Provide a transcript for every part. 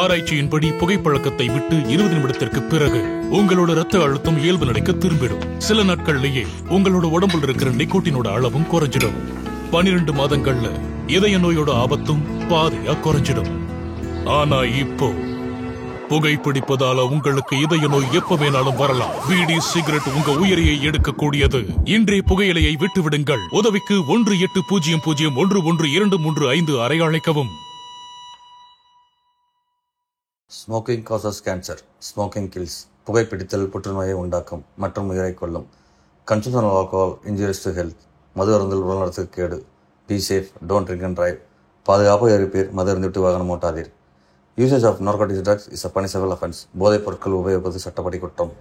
ஆராய்ச்சியின்படி புகைப்பழக்கத்தை விட்டு 20 நிமிடத்திற்கு பிறகு உங்களோட ரத்த அழுத்தம் இயல்பு நிலைக்கு திரும்பிடும். சில நாட்கள்லயே உங்களோட உடம்புல இருக்கிற நிக்கோட்டினோட அளவும் குறைஞ்சிடும். 12 மாதங்கள்ல இதய நோயோட ஆபத்தும் பாதியா குறைஞ்சிடும். ஆனா இப்போ புகைப்பிடிப்பதால உங்களுக்கு இதய நோய் எப்ப வேணாலும் வரலாம். பீடி சிகரெட் உங்க உயிரையை எடுக்கக்கூடியது. இன்றைய புகையிலையை விட்டுவிடுங்கள். உதவிக்கு 18001123 அழைக்கவும். Smoking causes cancer. Smoking kills. புகைப்பிடித்தல் புற்றுநோயை உண்டாக்கும் மற்றும் உயிரை கொல்லும். Consumption of alcohol injurious to health. மது அருந்தல் உடல்நலத்துக்கு கேடு. Be safe, don't drink and drive. பாதுகாப்பாக இருப்பீர், மது அருந்திவிட்டு வாகனம் ஓட்டாதீர். Usage of narcotics drugs is a punishable offence. போதைப் பொருட்கள் உபயோகிப்பது சட்டப்படி குற்றம்.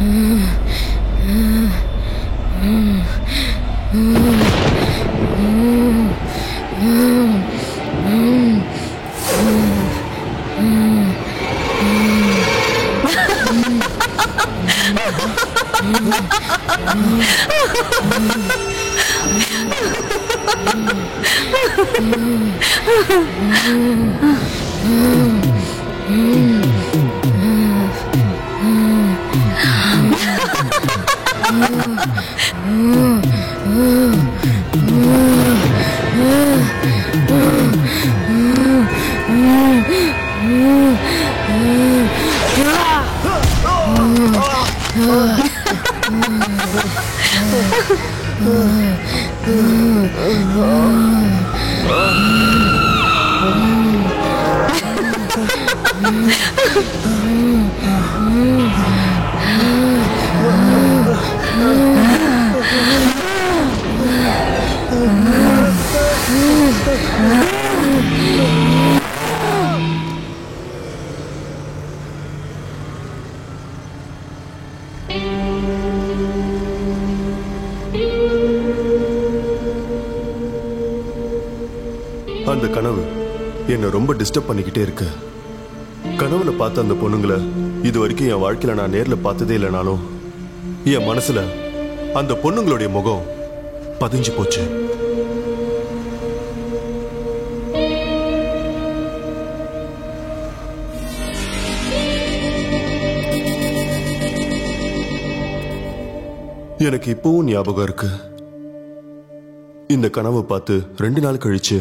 அந்த கனவு என்னை ரொம்ப டிஸ்டர்ப் பண்ணிக்கிட்டே இருக்கு. கனவுல பார்த்த அந்த பொண்ணுங்களை இது வரைக்கும் என் வாழ்க்கையில நான் நேர்ல பார்த்ததே இல்லைனாலும் என் மனசுல அந்த பொண்ணுங்களுடைய முகம் பதிஞ்சு போச்சு. எனக்கு இப்பவும் ஞாபகம் இருக்கு. இந்த கனவை பார்த்து 2 நாள் கழிச்சு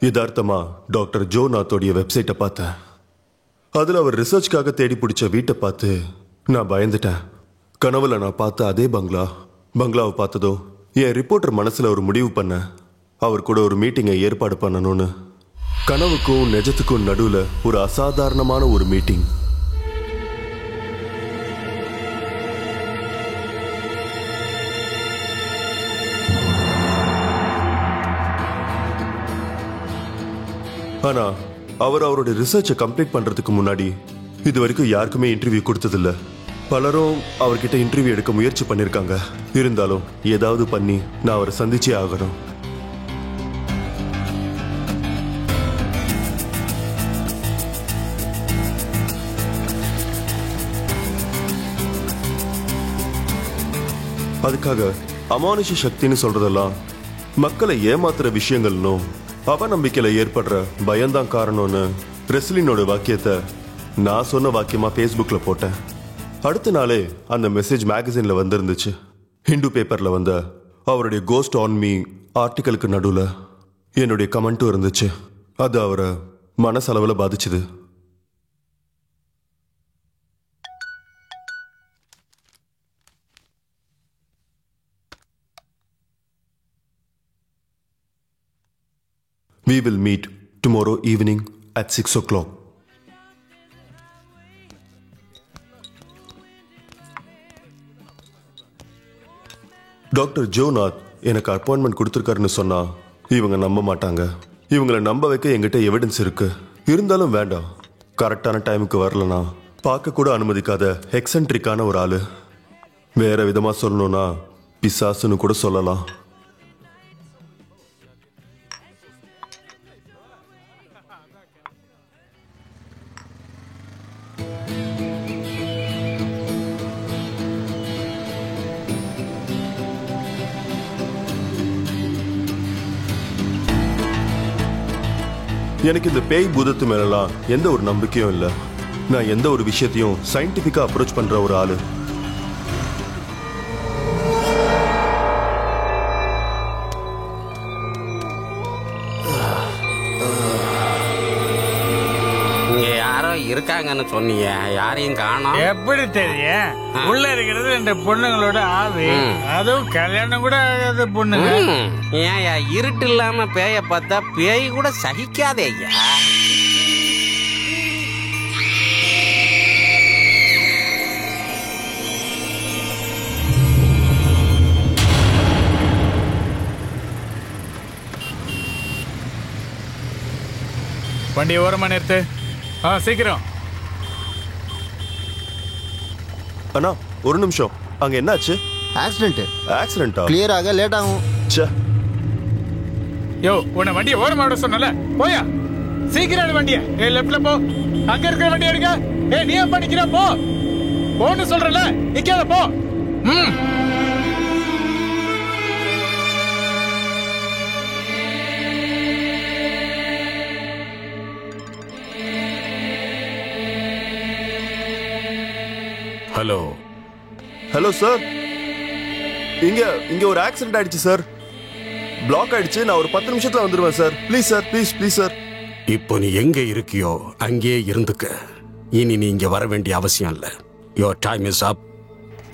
யதார்த்தமா டாக்டர் ஜோ நாத்தோடைய வெப்சைட்டை பார்த்தேன். அதுல அவர் ரிசர்ச்காக தேடி பிடிச்ச வீட்டை பார்த்து நான் பயந்துட்டேன். கனவுல நான் பார்த்த அதே பங்களாவை பார்த்ததோ என் ரிப்போர்ட்டர் மனசுல ஒரு முடிவு பண்ண அவர் கூட ஒரு மீட்டிங்கை ஏற்பாடு பண்ணணும்னு. கனவுக்கும் நிஜத்துக்கும் நடுவுல ஒரு அசாதாரணமான ஒரு மீட்டிங். ஆனா அவர் அவருடைய ரிசர்ச்சை கம்ப்ளீட் பண்றதுக்கு முன்னாடி இது வரைக்கும் யாருக்குமே இன்டர்வியூ கொடுத்ததில்ல. பலரும் அவர்கிட்ட இன்டர்வியூ எடுக்க முயற்சி பண்ணிருக்காங்க. இருந்தாலும் ஏதாவது பண்ணி நான் அவரை சந்திச்சே ஆகணும். அதுக்காக அமானுஷ சக்தின்னு சொல்றதெல்லாம் மக்களை ஏமாத்துற விஷயங்கள்னும் அவநம்பிக்கையில ஏற்படுற பயம்தான் காரணம்னு ரெஸ்லினோட வாக்கியத்தை நான் சொன்ன வாக்கியமா ஃபேஸ்புக்ல போட்டேன். அடுத்த நாளே அந்த மெசேஜ் மேகசின்ல வந்திருந்துச்சு. ஹிந்து பேப்பர்ல வந்த அவருடைய கோஸ்ட் ஆன் மீ ஆர்டிக்கலுக்கு நடுவுல என்னுடைய கமெண்ட்டும் இருந்துச்சு. அது அவரை மனசளவில் பாதிச்சுது. We will meet tomorrow evening at 6 o'clock. Doctor ஜோநாத் எனக்கு அப்பாயின்மெண்ட் கொடுத்துருக்காருன்னு சொன்னா இவங்க நம்ப மாட்டாங்க. இவங்களை நம்ப வைக்க எங்கிட்ட எவிடன்ஸ் இருக்கு. இருந்தாலும் வேண்டாம், கரெக்டான டைமுக்கு வரலனா பார்க்க கூட அனுமதிக்காத எக்ஸென்ட்ரிக்கான ஒரு ஆளு. வேற விதமா சொல்லணும்னா பிசாசுன்னு கூட சொல்லலாம். எனக்கு இந்த பேய் பூதத்து மேலாம் எந்த ஒரு நம்பிக்கையும் இல்லை. நான் எந்த ஒரு விஷயத்தையும் சயின்டிஃபிக்கா அப்ரோச் பண்ற ஒரு ஆளு. இருக்காங்கன்னு சொன்னீங்க, யாரையும் காணோம். எப்படி தெரியும்? உள்ள இருக்கிறது 2 பொண்ணுங்களோட ஆவி. அதுவும் கல்யாணம் கூட ஆகாத பொண்ணுங்க. ஏன் இருட்டு இல்லாம பேய பார்த்தா பேய் கூட சகிக்காதே ஐயா. வண்டி ஓரமா நிறுத்து. சீக்கிரம். அண்ணா ஒரு நிமிஷம். அங்க என்னாச்சு? ஆக்சிடென்ட்டா? கிளியர் ஆக லேட் ஆகும். ச்சே. யோ உன்னை வண்டியை ஓரமா விட சொன்னல, போயா சீக்கிரம் வண்டியை. லெஃப்ட்ல போ, அங்க இருக்கிற வண்டி எடுக்க. நீ ஏன் பண்ணிக்கிற? போ போன்னு சொல்றல, நிக்காத போ. ஹலோ ஹலோ சார், இங்க ஒரு ஆக்சிடென்ட் ஆயிடுச்சு சார். பிளாக் ஆயிடுச்சு. நான் ஒரு 10 நிமிஷத்துல வந்துருவேன் sir. Please sir, please sir. இப்போ நீ எங்க இருக்கியோ அங்கேயே இருந்துக்க. இனி நீ இங்க வர வேண்டிய அவசியம் இல்ல. Your time is up.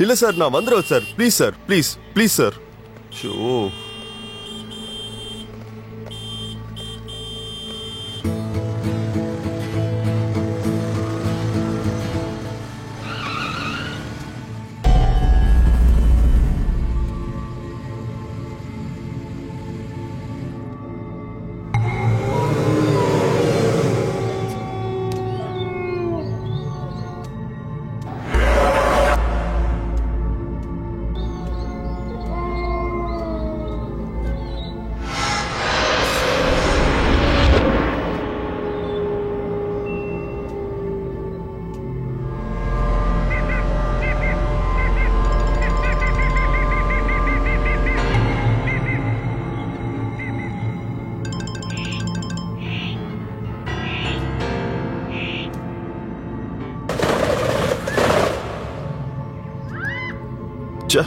இல்ல சார், நான் வந்துருவேன் sir. Please sir, please sir. Show. ச்சே.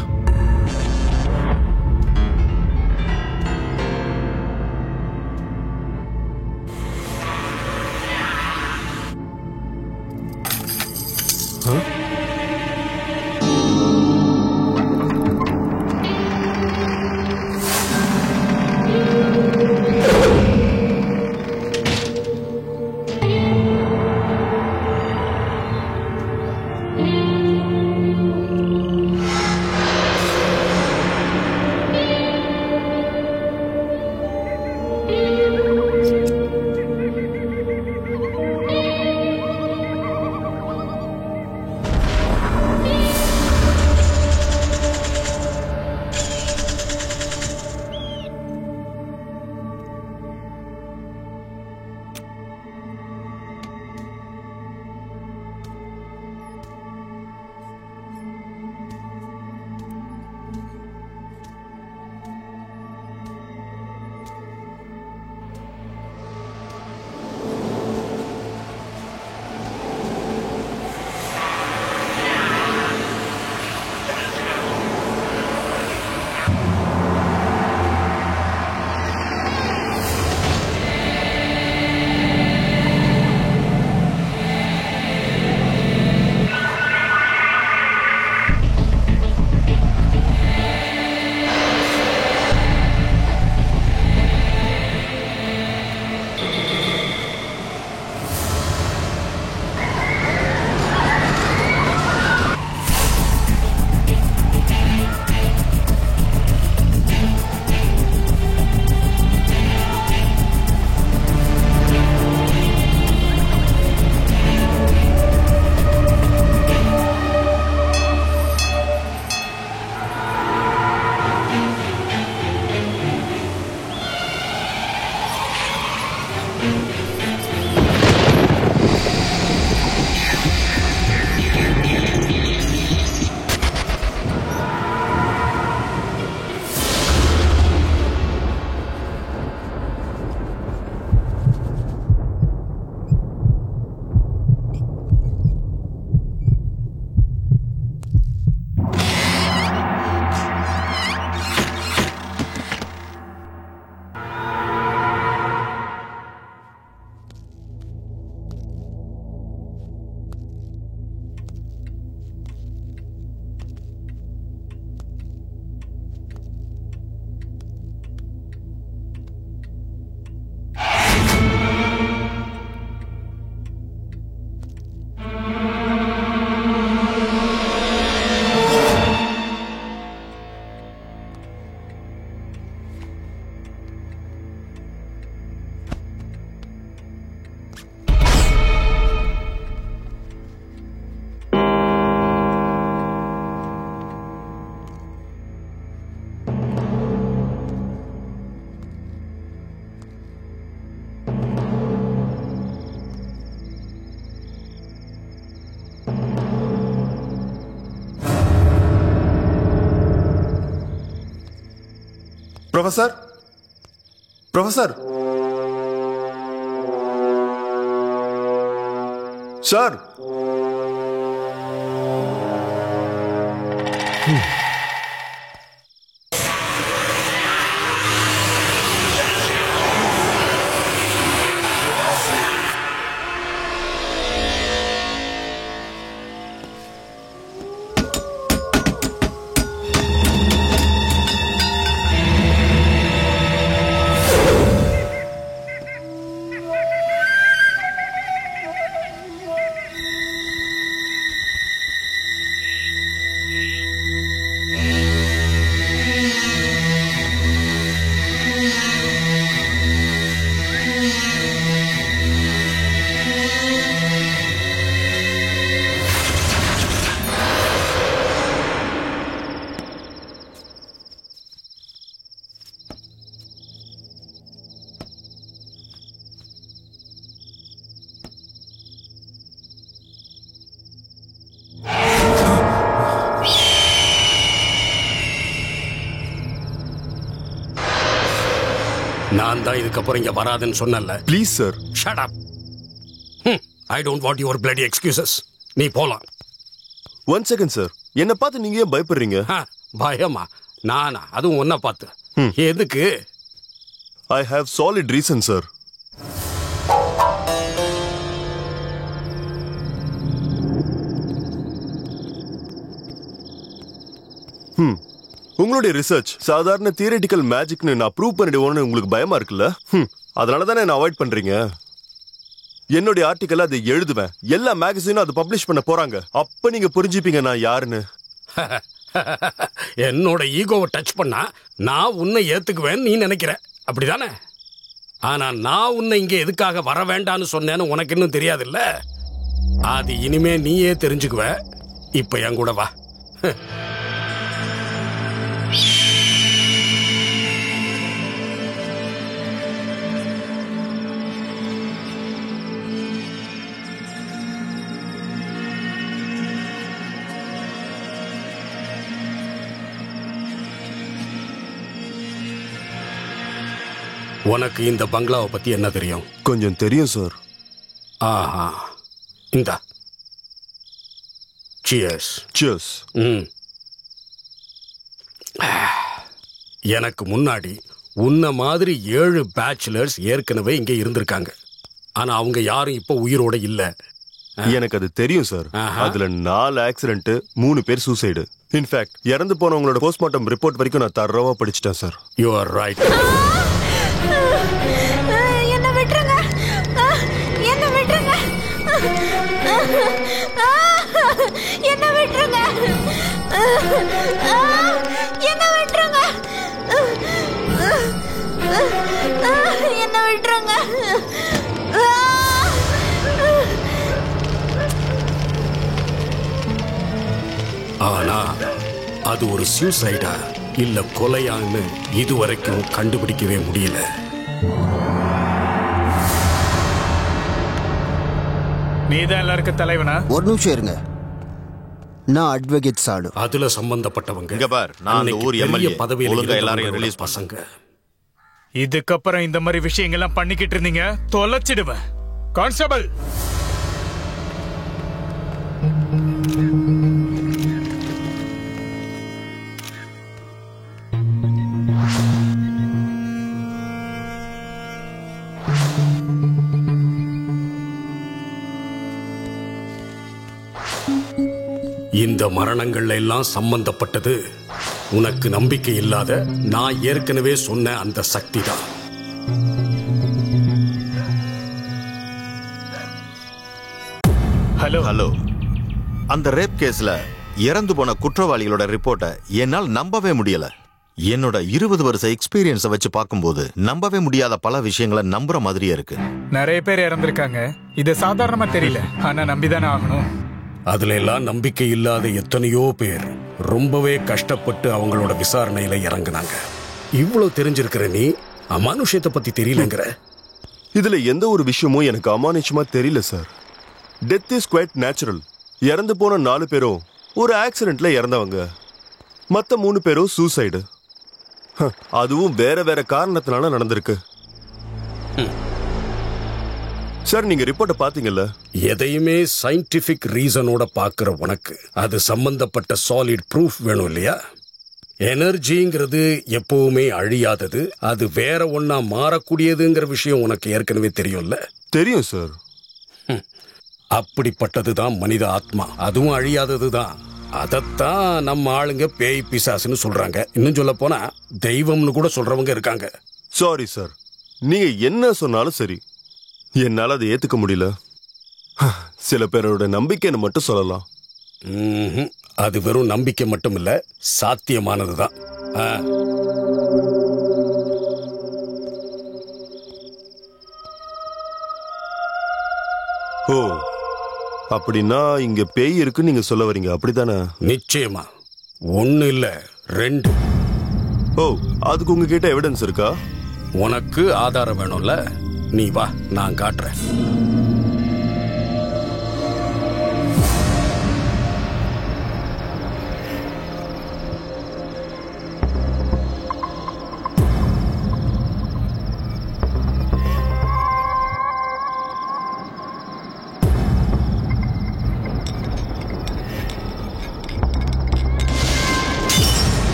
ப்ரொஃபசர் ப்ரொஃபசர் சார் நான் தான் இதுக்கப்புறம் இங்க வராதுன்னு சொன்னல. Please sir. Shut up. I don't want your bloody excuses. நீ போலாம். 1 செகண்ட் சார். என்ன பார்த்து நீங்க ஏன் பயப்படுறீங்க? பயமா? நானா? அதுவும் ஒன்ன பார்த்து. எதுக்கு? I have solid reason sir. உங்களுடைய ரிசர்ச் சாதாரண தியரிட்டிக்கல் மேஜிக்னு நான் ப்ரூவ் பண்ணிடுவோன்னு உங்களுக்கு பயமா இருக்குல்ல? அதனால தானே நான் அவாய்ட் பண்றீங்க. என்னுடைய ஆர்டிக்கல் அதை எழுதுவேன், எல்லா மேகசினும் அதை பப்ளிஷ் பண்ண போறாங்க. அப்ப நீங்க புரிஞ்சுப்பீங்க நான் யாருன்னு. என்னோட ஈகோவை டச் பண்ணா நான் உன்னை ஏத்துக்குவேன் நீ நினைக்கிற, அப்படிதானே? ஆனா நான் உன்னை இங்க எதுக்காக வர வேண்டான்னு சொன்னேன்னு உனக்கு இன்னும் தெரியாதுல்ல. அது இனிமே நீயே தெரிஞ்சுக்குவ. இப்ப என் கூட வா. உனக்கு இந்த பங்களாவை பத்தி என்ன தெரியும்? கொஞ்சம் தெரியும் சார். ஆஹா, இந்தா. சியர்ஸ். சியர்ஸ். எனக்கு முன்னாடி உன்ன மாதிரி 7 பேச்சுலர்ஸ் ஏற்கனவே இங்க இருந்திருக்காங்க. ஆனா அவங்க யாரும் இப்ப உயிரோட இல்ல. எனக்கு அது தெரியும் சார். அதுல 4 ஆக்சிடென்ட், 3 பேர் சூசைடு. இன்ஃபேக்ட் இறந்து போனவங்களோட போஸ்ட்மார்ட்டம் ரிப்போர்ட் வரைக்கும் நான் தரவா படிச்சிட்டேன் சார். You are right. என்ன விட்டுருங்க, என்ன விட்டுருங்க, என்ன விட்டுருங்க, என்ன விட்டுருங்க, என்ன விட்டுருங்க. ஆனா அது ஒரு சூசைடா இல்ல கொலையான்னு இதுவரைக்கும் கண்டுபிடிக்கவே முடியல. நீதான் எல்லாருக்கும் தலைவனா? ஒரு நிமிஷம் இருங்க, நான் அட்வொகேட் சாடு. அதுல சம்பந்தப்பட்டவங்க. இங்க பார், நான் அந்த ஊர் எம்எல்ஏ. ஒழுங்கா எல்லாரையும் ரிலீஸ் பசங்க. இதுக்கப்புறம் இந்த மாதிரி விஷயங்கள்லாம் பண்ணிக்கிட்டு இருந்தீங்க, தொலைச்சிடுவேன். கான்ஸ்டபிள், இந்த மரணங்கள்ல எல்லாம் சம்பந்தப்பட்டது உனக்கு நம்பிக்கை இல்லாத நான் ஏற்கனவே சொன்ன அந்த சக்தி தான். Hello hello. அந்த ரேப் கேஸ்ல இறந்து போன குற்றவாளிகளோட ரிப்போர்ட்டை என்னால் நம்பவே முடியல. என்னோட 20 வருஷ எக்ஸ்பீரியன்ஸை வச்சு பார்க்கும்போது நம்பவே முடியாத பல விஷயங்களை நம்புற மாதிரியே இருக்கு. நிறைய பேர் இறந்திருக்காங்க, இது சாதாரணமா தெரியல, ஆனா நம்பிதானே ஆகணும். அதுல எல்லாம் நம்பிக்கை இல்லாத எத்தனையோ பேர் ரொம்பவே கஷ்டப்பட்டு அவங்களோட விசாரணையில இறங்குனாங்க. இவ்வளவு தெரிஞ்சிருக்கிற நீ அமானுஷ்யத்தை பத்தி தெரியலங்கிற. இதுல எந்த ஒரு விஷயமும் எனக்கு அமானுஷ்யமா தெரியல sir. Death is quite natural. இறந்து போன 4 பேரும் ஒரு ஆக்சிடென்ட்ல இறந்தவங்க, மத்த 3 பேரும் சூசைடு. அதுவும் வேற வேற காரணத்தினால நடந்திருக்கு. சார், நீங்க ரிப்போர்ட்டை பாத்தீங்கல்ல? எதையுமே சயின்டிபிக் ரீசனோட பாக்குற உனக்கு அது சம்பந்தப்பட்ட சாலிட் ப்ரூஃப் வேணும் இல்லையா? எனர்ஜிங்கிறது எப்பவுமே அழியாதது, அது வேற ஒன்னா மாறக்கூடியதுங்கிற விஷயம் உனக்கு ஏற்கனவே தெரியும்ல? தெரியும் சார். அப்படிப்பட்டதுதான் மனித ஆத்மா, அதுவும் அழியாததுதான். அதத்தான் நம்ம ஆளுங்க பேய் பிசாசுன்னு சொல்றாங்க. இன்னும் சொல்ல போனா தெய்வம்னு கூட சொல்றவங்க இருக்காங்க. சாரி சார், நீங்க என்ன சொன்னாலும் சரி, என்னால அதை ஏத்துக்க முடியல. சில பேரோட நம்பிக்கைன்னு மட்டும் சொல்லலாம். அது வெறும் நம்பிக்கை மட்டும் இல்ல, சாத்தியமானதுதான். ஓ, அப்படின்னா இங்க பேய் இருக்குன்னு நீங்க சொல்ல வரீங்க, அப்படித்தானே? நிச்சயமா. ஒன்னு இல்ல, 2. ஓ, அதுக்கு உங்ககிட்ட எவிடன்ஸ் இருக்கா? உனக்கு ஆதாரம் வேணும்ல, நீ வா, நான் காட்டுறேன்.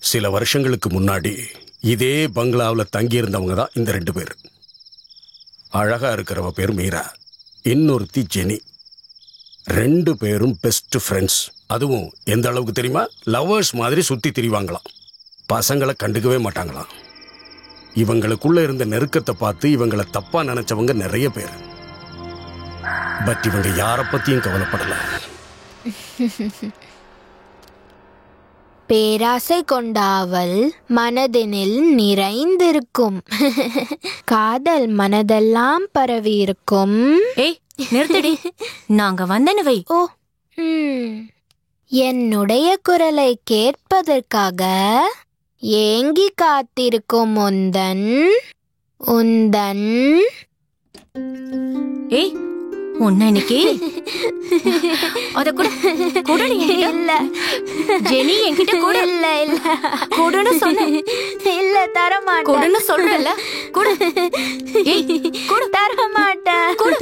சில வருஷங்களுக்கு முன்னாடி இதே பங்களாவில் தங்கியிருந்தவங்க தான் இந்த 2 பேர். அழகா இருக்கிறவ பேர் மீரா, இன்னொருத்தி ஜெனி. 2 பேரும் பெஸ்ட் ஃப்ரெண்ட்ஸ். அதுவும் எந்த அளவுக்கு தெரியுமா? லவர்ஸ் மாதிரி சுத்தி திரிவாங்களாம். பசங்களை கண்டுக்கவே மாட்டாங்களாம். இவங்களுக்குள்ள இருந்த நெருக்கத்தை பார்த்து இவங்களை தப்பா நினைச்சவங்க நிறைய பேர். பட் இவங்க யார பத்தியும் கவலைப்படல. பேராசை கொண்ட அவள் மனதினில் நிறைந்திருக்கும். காதல் மனதெல்லாம் பரவி இருக்கும். ஏய், நிறுத்தடி. நாங்க வந்தனவை. ஓ, என்னுடைய குரலை கேட்பதற்காக ஏங்கி காத்திருக்கும் உந்தன் ஏய், உன்ன இன்னைக்கு அத கூட கூடடி. இல்ல ஜெனி என்கிட்ட கூட இல்ல இல்ல கூடன்னு சொன்ன. இல்ல, தர மாட்டேன். கூடன்னு சொல்றல. கூட. ஏய், கூட. தர மாட்டேன். கூட.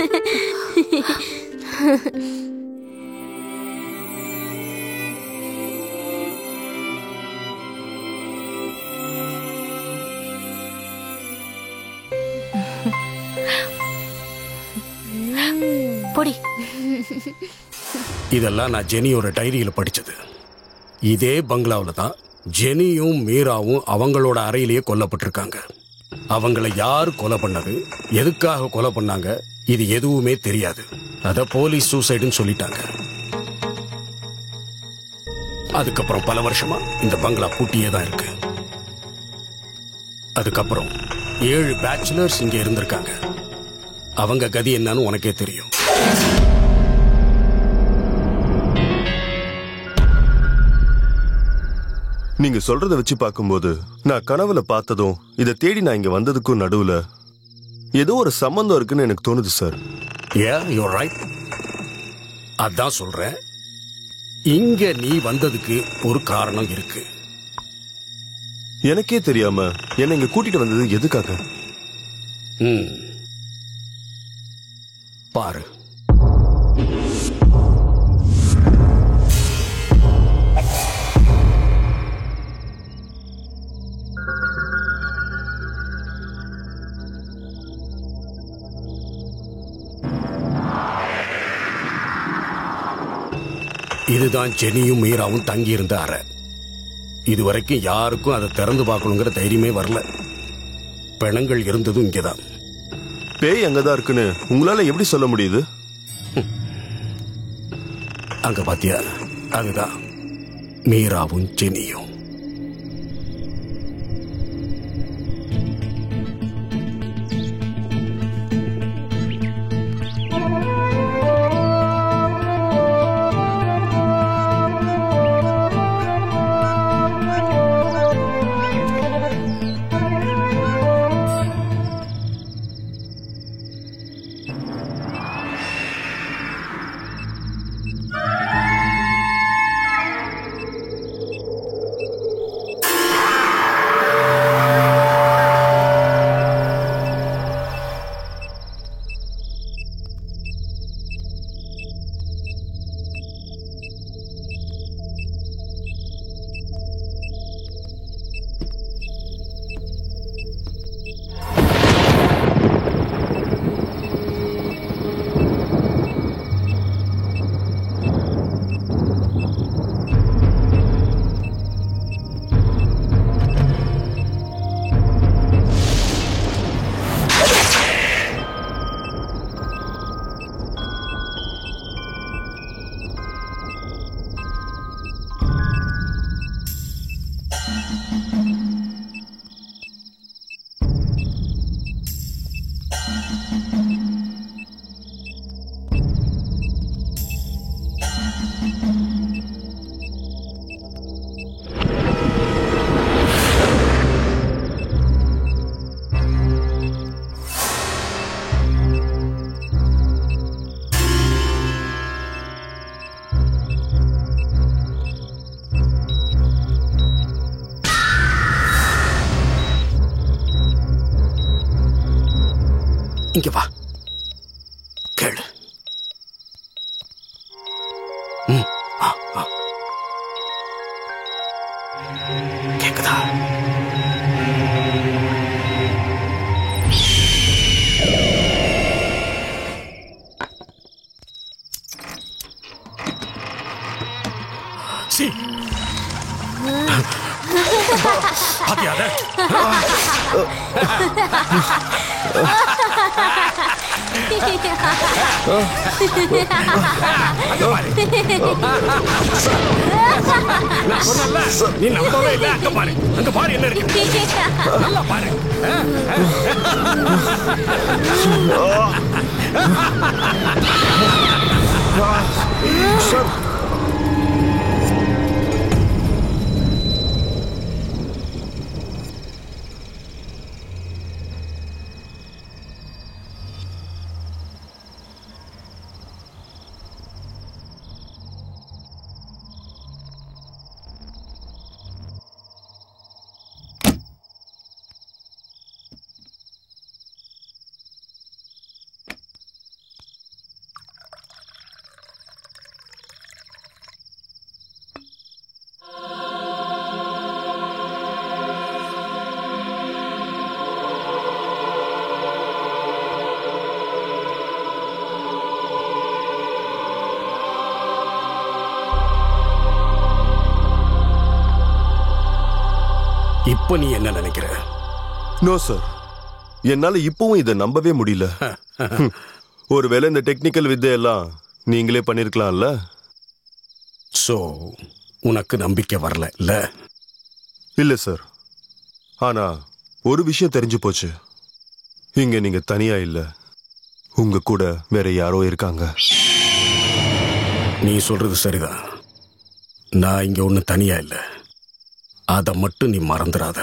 பொடி. இதெல்லாம் நான் ஜெனியோட டைரியில படிச்சது. இதே பங்களாவில் தான் ஜெனியும் மீராவும் அவங்களோட அறையிலேயே கொல்லப்பட்டிருக்காங்க. அவங்கள யார் கொலை பண்ணது, எதுக்காக கொலை பண்ணாங்க, இது எதுவுமே தெரியாது. அத போலீஸ் சூசைடுன்னு சொல்லிட்டாங்க. அதுக்கப்புறம் பல வருஷமா இந்த பங்களா பூட்டியே தான் இருக்கு. அதுக்கப்புறம் 7 பேச்சுலர்ஸ் இங்க இருந்திருக்காங்க. அவங்க கதி என்னன்னு உனக்கே தெரியும். நீங்க சொல்றத வச்சு பார்க்கும்போது நான் கனவுல பார்த்ததும் இதை தேடி நான் இங்க வந்ததுக்கும் நடுவுல ஏதோ ஒரு சம்பந்தம் இருக்குன்னு எனக்கு தோணுது சார். you're right. அதான் சொல்றேன், இங்க நீ வந்ததுக்கு ஒரு காரணம் இருக்கு. எனக்கே தெரியாம என்னை இங்க கூட்டிட்டு வந்தது எதுக்காக? பாரு. இதுதான் ஜெனியும் மீராவும் தங்கியிருந்த அறை. இதுவரைக்கும் யாருக்கும் அதை திறந்து பார்க்கணுங்கிற தைரியமே வரல. பிணங்கள் இருந்ததும் இங்கேதான். பேய் அங்கதான் இருக்குன்னு உங்களால எப்படி சொல்ல முடியுது? அங்க பாத்தியா, அதுதான் மீராவும் ஜெனியும். இங்க வா, கேளு. கேக்குதா? சி பாத்தியா அத? நான் சொன்னல, நீ நம்பவே இல்ல. அங்க பாரு, அங்க பாரு என்ன இருக்கு. நல்லா பாரு. இப்ப நீ என்ன நினைக்கிற? நோ சார், என்னால இப்பவும் இதை நம்பவே முடியல. ஒருவேளை இந்த டெக்னிக்கல் வித்தையெல்லாம் நீங்களே பண்ணிருக்கலாம்ல. சோ உனக்கு நம்பிக்கை வரல இல்ல? இல்ல சார், ஆனா ஒரு விஷயம் தெரிஞ்சு போச்சு. இங்க நீங்க தனியா இல்ல, உங்க கூட வேற யாரோ இருக்காங்க. நீ சொல்றது சரிதான். நான் இங்க ஒண்ணு தனியா இல்ல, அத மட்டும் நீ மறந்துடாத.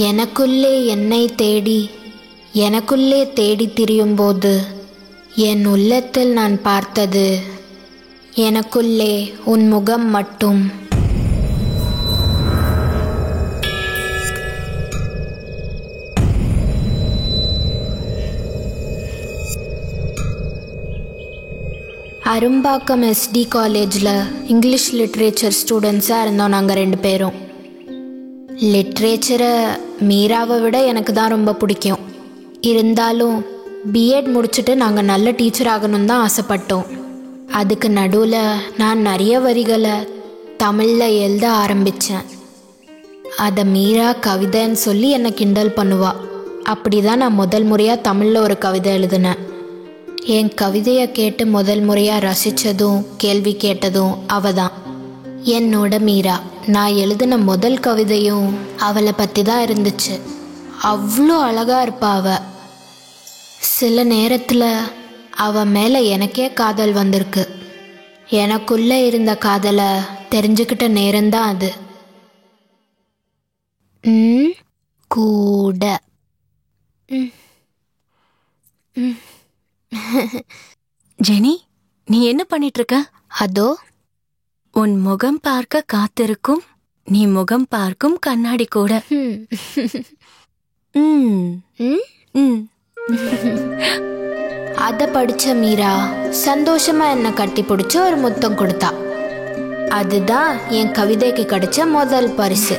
எனக்குள்ளே என்னை தேடி எனக்குள்ளே தேடி திரியும்போது என் உள்ளத்தில் நான் பார்த்தது எனக்குள்ளே உன் முகம் மட்டும். அரும்பாக்கம் SD காலேஜில் இங்கிலீஷ் லிட்ரேச்சர் ஸ்டூடெண்ட்ஸாக இருந்தோம் நாங்கள் 2 பேரும். லிட்ரேச்சரை மீராவை விட எனக்கு தான் ரொம்ப பிடிக்கும். இருந்தாலும் பிஎட் முடிச்சுட்டு நாங்கள் நல்ல டீச்சர் ஆகணும்னு தான் ஆசைப்பட்டோம். அதுக்கு நடுவில் நான் நிறைய வரிகளை தமிழில் எழுத ஆரம்பித்தேன். அதை மீரா கவிதைன்னு சொல்லி என்னை கிண்டல் பண்ணுவா. அப்படி தான் நான் முதல் முறையாக தமிழில் ஒரு கவிதை எழுதினேன். என் கவிதையை கேட்டு முதல் முறையாக ரசித்ததும் கேள்வி கேட்டதும் அவ தான், என்னோட மீரா. நான் எழுதின முதல் கவிதையும் அவளை பற்றி தான் இருந்துச்சு. அவ்வளோ அழகாக இருப்பா அவ. சில நேரத்தில் அவ மேலே எனக்கே காதல் வந்திருக்கு. எனக்குள்ளே இருந்த காதலை தெரிஞ்சுக்கிட்ட நேரம்தான் அது. கூட ஜெனி, நீ என்ன பண்ணிட்டு இருக்க? அதோ உன் முகம் பார்க்க காத்திருக்கும் நீ முகம் பார்க்கும் கண்ணாடி கூட. அதை படிச்ச மீரா சந்தோஷமா என்னை கட்டி பிடிச்சு ஒரு முத்தம் கொடுத்தா. அதுதான் என் கவிதைக்கு கிடைச்ச முதல் பரிசு.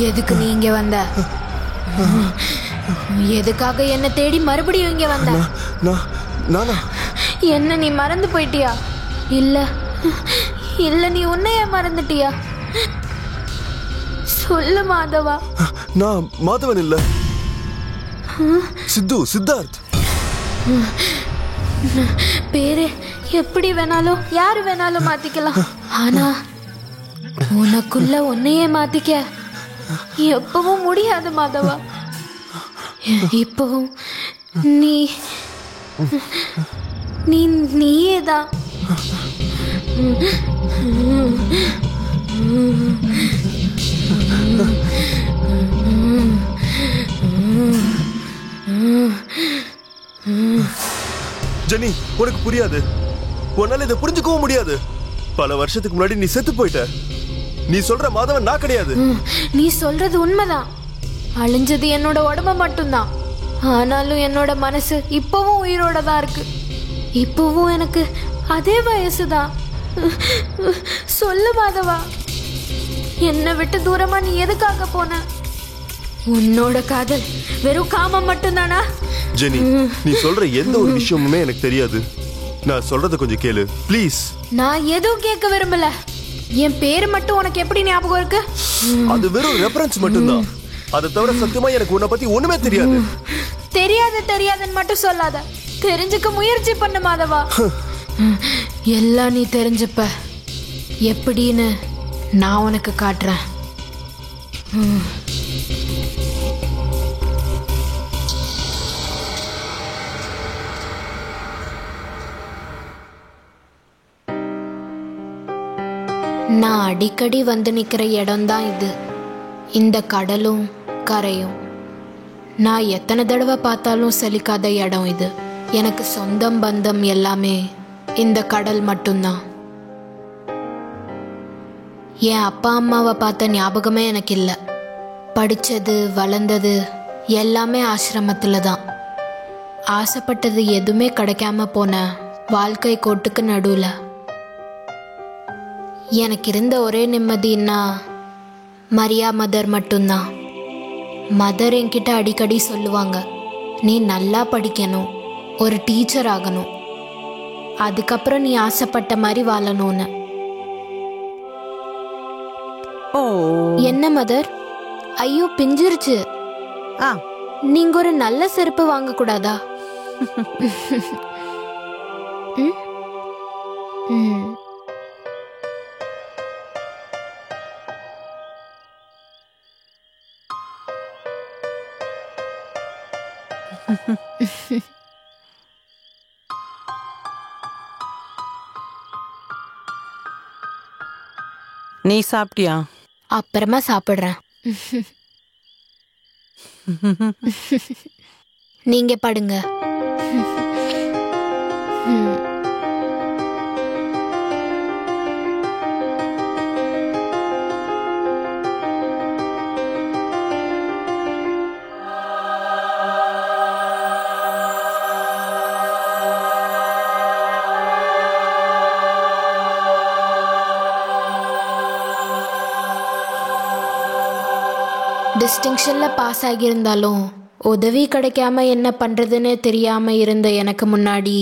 எதுக்கு நீ இங்க வந்த? எதுக்காக என்ன தேடி மறுபடியும் இங்க வந்த? நானா? என்ன நீ மறந்து போயிட்டியா? இல்ல இல்ல நீ உன்னைய மறந்துட்டியா? சொல்லு மாதவா. நான் மாதவன் இல்ல, சித்தார்த். பேரு எப்படி வேணாலும் யாரு வேணாலும் மாத்திக்கலாம், ஆனா உனக்குள்ள உன்னையே மாத்திக்க எப்பவும் முடியாது மாதவா. இப்பவும் நீ நீ நீயேதான். ஜெனி, உனக்கு புரியாது. உன்னால இதை புரிஞ்சுக்கவும் முடியாது. பல வருஷத்துக்கு முன்னாடி நீ செத்து போயிட்ட. நீ சொல்ற மாதவன் நான் கிடையாது. நீ சொல்றது உண்மைதான். அழிஞ்சது என்னோட உடம்பு மட்டும்தான். ஆனாலும் என்னோட மனசு இப்பவும் உயிரோட தான் இருக்கு. இப்பவும் எனக்கு அதே வயசுதான். சொல்லு மாதவா, என்னை விட்டு தூரமா நீ எதுக்காக போன? உன்னோட காதல் வெறும் காமம் மட்டும்தானா? ஜெனி, நீ சொல்ற எந்த ஒரு விஷயமுமே எனக்கு தெரியாது. நான் சொல்றத கொஞ்சம் கேளு ப்ளீஸ். நான் எதுவும் கேட்க விரும்பல. என் பேரு மட்டும் உனக்கு எப்படி ஞாபகம் இருக்கு? அது வெறும் ரெஃபரன்ஸ் மட்டும்தான். அதை தவிர சத்தியமா எனக்கு உன்னை பத்தி ஒண்ணுமே தெரியாது. தெரியாதுன்னு மட்டும் சொல்லாத. தெரிஞ்சுக்க முயற்சி பண்ணு மாதவா. எல்லாம் நீ தெரிஞ்சுப்ப. எப்படின்னு நான் உனக்கு காட்டுறேன். நான் அடிக்கடி வந்து நிக்கிற இடம்தான் இது. இந்த கடலும் கரையும். நான் எத்தனை தடவை பார்த்தாலும் சலிக்காத இடம் இது. எனக்கு சொந்தம் பந்தம் எல்லாமே இந்த கடல் மட்டும்தான். என் அப்பா அம்மாவை பார்த்த ஞாபகமே எனக்கு இல்லை. படித்தது வளர்ந்தது எல்லாமே ஆசிரமத்தில் தான். ஆசைப்பட்டது எதுவுமே கிடைக்காம போன வாழ்க்கை கோட்டுக்கு நடுவில் எனக்கு இருந்த ஒரே நிம்மதின்னா மரியா மதர் மட்டும்தான். மதர் என்கிட்ட அடிக்கடி சொல்லுவாங்க, நீ நல்லா படிக்கணும், ஒரு டீச்சர் ஆகணும், அதுக்கப்புறம் நீ ஆசைப்பட்ட மாதிரி வாழணும்னு. என்ன மதர்? ஐயோ பிஞ்சிருச்சு. நீங்க ஒரு நல்ல செருப்பு வாங்க கூடாதா? நீ சாப்பிட்டியா? அப்புறமா சாப்பிடுறேன். நீங்க படுங்க. டிஸ்டிங்ஷன்ல பாஸ் ஆகியிருந்தாலும் உதவி கிடைக்காம என்ன பண்றதுன்னு தெரியாம இருந்த எனக்கு முன்னாடி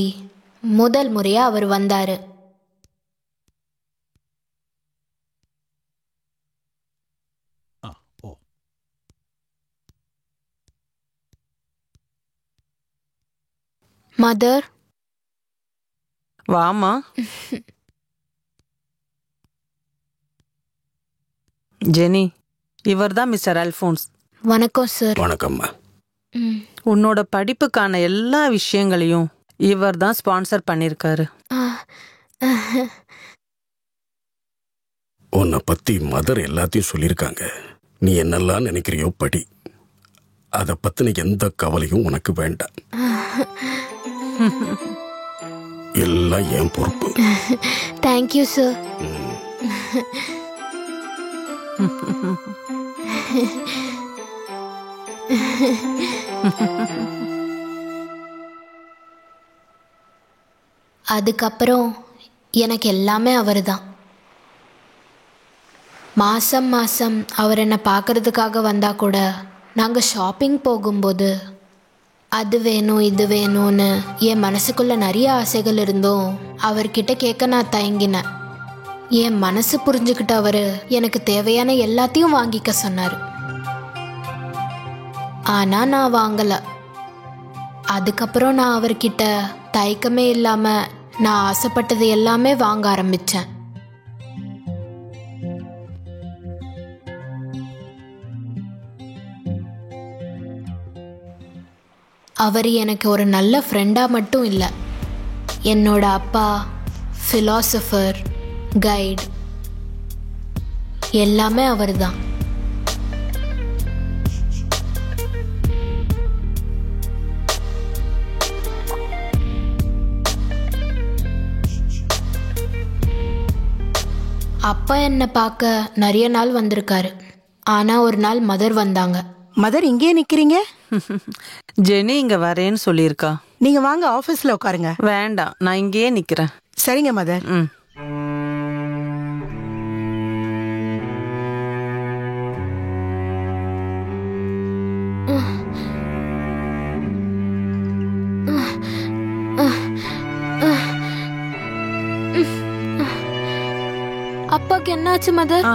முதல் முறையா அவர் வந்தாரு. மதர், வாமா. ஜெனி, இவர் தான் மிஸ்டர் அல்ஃபோன்ஸ். வணக்கம் சார். வணக்கம்மா. உன்னோட படிப்புக்கான எல்லா விஷயங்களையும் இவர் தான் ஸ்பான்சர் பண்ணியிருக்காரு. உன்னை பத்தி மதர் எல்லாத்தையும் சொல்லியிருக்காங்க. நீ என்னெல்லாம் நினைக்கிறியோ படி. அதை பத்தின எந்த கவலையும் உனக்கு வேண்டாம். எல்லாம் என் பொறுப்பு. Thank you sir. அதுக்கப்புறம் எனக்கு எல்லாமே அவர் தான். மாதம் மாதம் அவர் என்னை பார்க்கறதுக்காக வந்தால் கூட நாங்கள் ஷாப்பிங் போகும்போது அது வேணும் இது வேணும்னு என் மனசுக்குள்ளே நிறைய ஆசைகள் இருந்தும் அவர்கிட்ட கேட்க நான் தயங்கினேன். என் மனசு புரிஞ்சுக்கிட்ட அவர் எனக்கு தேவையான எல்லாத்தையும் வாங்கிக்க சொன்னார். ஆனால் நான் வாங்கலை. அதுக்கப்புறம் நான் அவர்கிட்ட தயக்கமே இல்லாமல் நான் ஆசைப்பட்டது எல்லாமே வாங்க ஆரம்பித்தேன். அவர் எனக்கு ஒரு நல்ல ஃப்ரெண்டாக மட்டும் இல்லை, என்னோட அப்பா, ஃபிலாசபர், கைடு, எல்லாமே அவர் தான். அப்பா என்னை பார்க்க நிறைய நாள் வந்திருக்காரு. ஆனால் ஒரு நாள் மதர் வந்தாங்க. மதர் இங்கே நிக்கிறீங்க? ஜெனி இங்க வரேன்னு சொல்லியிருக்கா. நீங்க வாங்க ஆபீஸ்ல உட்காருங்க. வேண்டாம், நான் இங்கேயே நிக்கிறேன். சரிங்க மதர். அப்பாக்கு என்னாச்சு மதர்?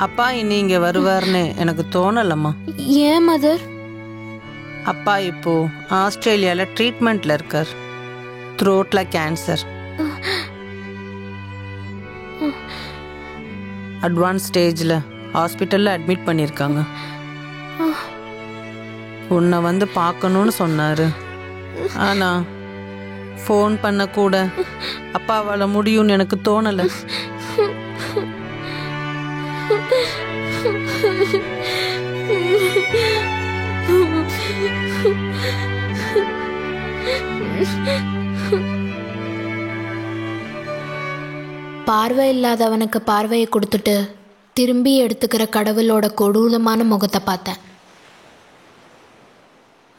அப்பா இனி இங்க வருவார்னு எனக்கு தோணலம்மா. ஏன் மதர்? அப்பா இப்போ ஆஸ்திரேலியால ட்ரீட்மெண்ட்ல இருக்கார். த்ரோட்ல கேன்சர். அட்வான்ஸ் ஸ்டேஜ்ல ஹாஸ்பிட்டல்ல அட்மிட் பண்ணியிருக்காங்க. உன்னை வந்து பார்க்கணும்னு சொன்னாரு. ஆனா ஃபோன் பண்ண கூட அப்பாவால முடியும்னு எனக்கு தோணல. பார்வை இல்லாதவனுக்கு பார்வையை கொடுத்துட்டு திரும்பி எடுத்துக்கிற கடவுளோட கொடூரமான முகத்தை பார்த்தேன்.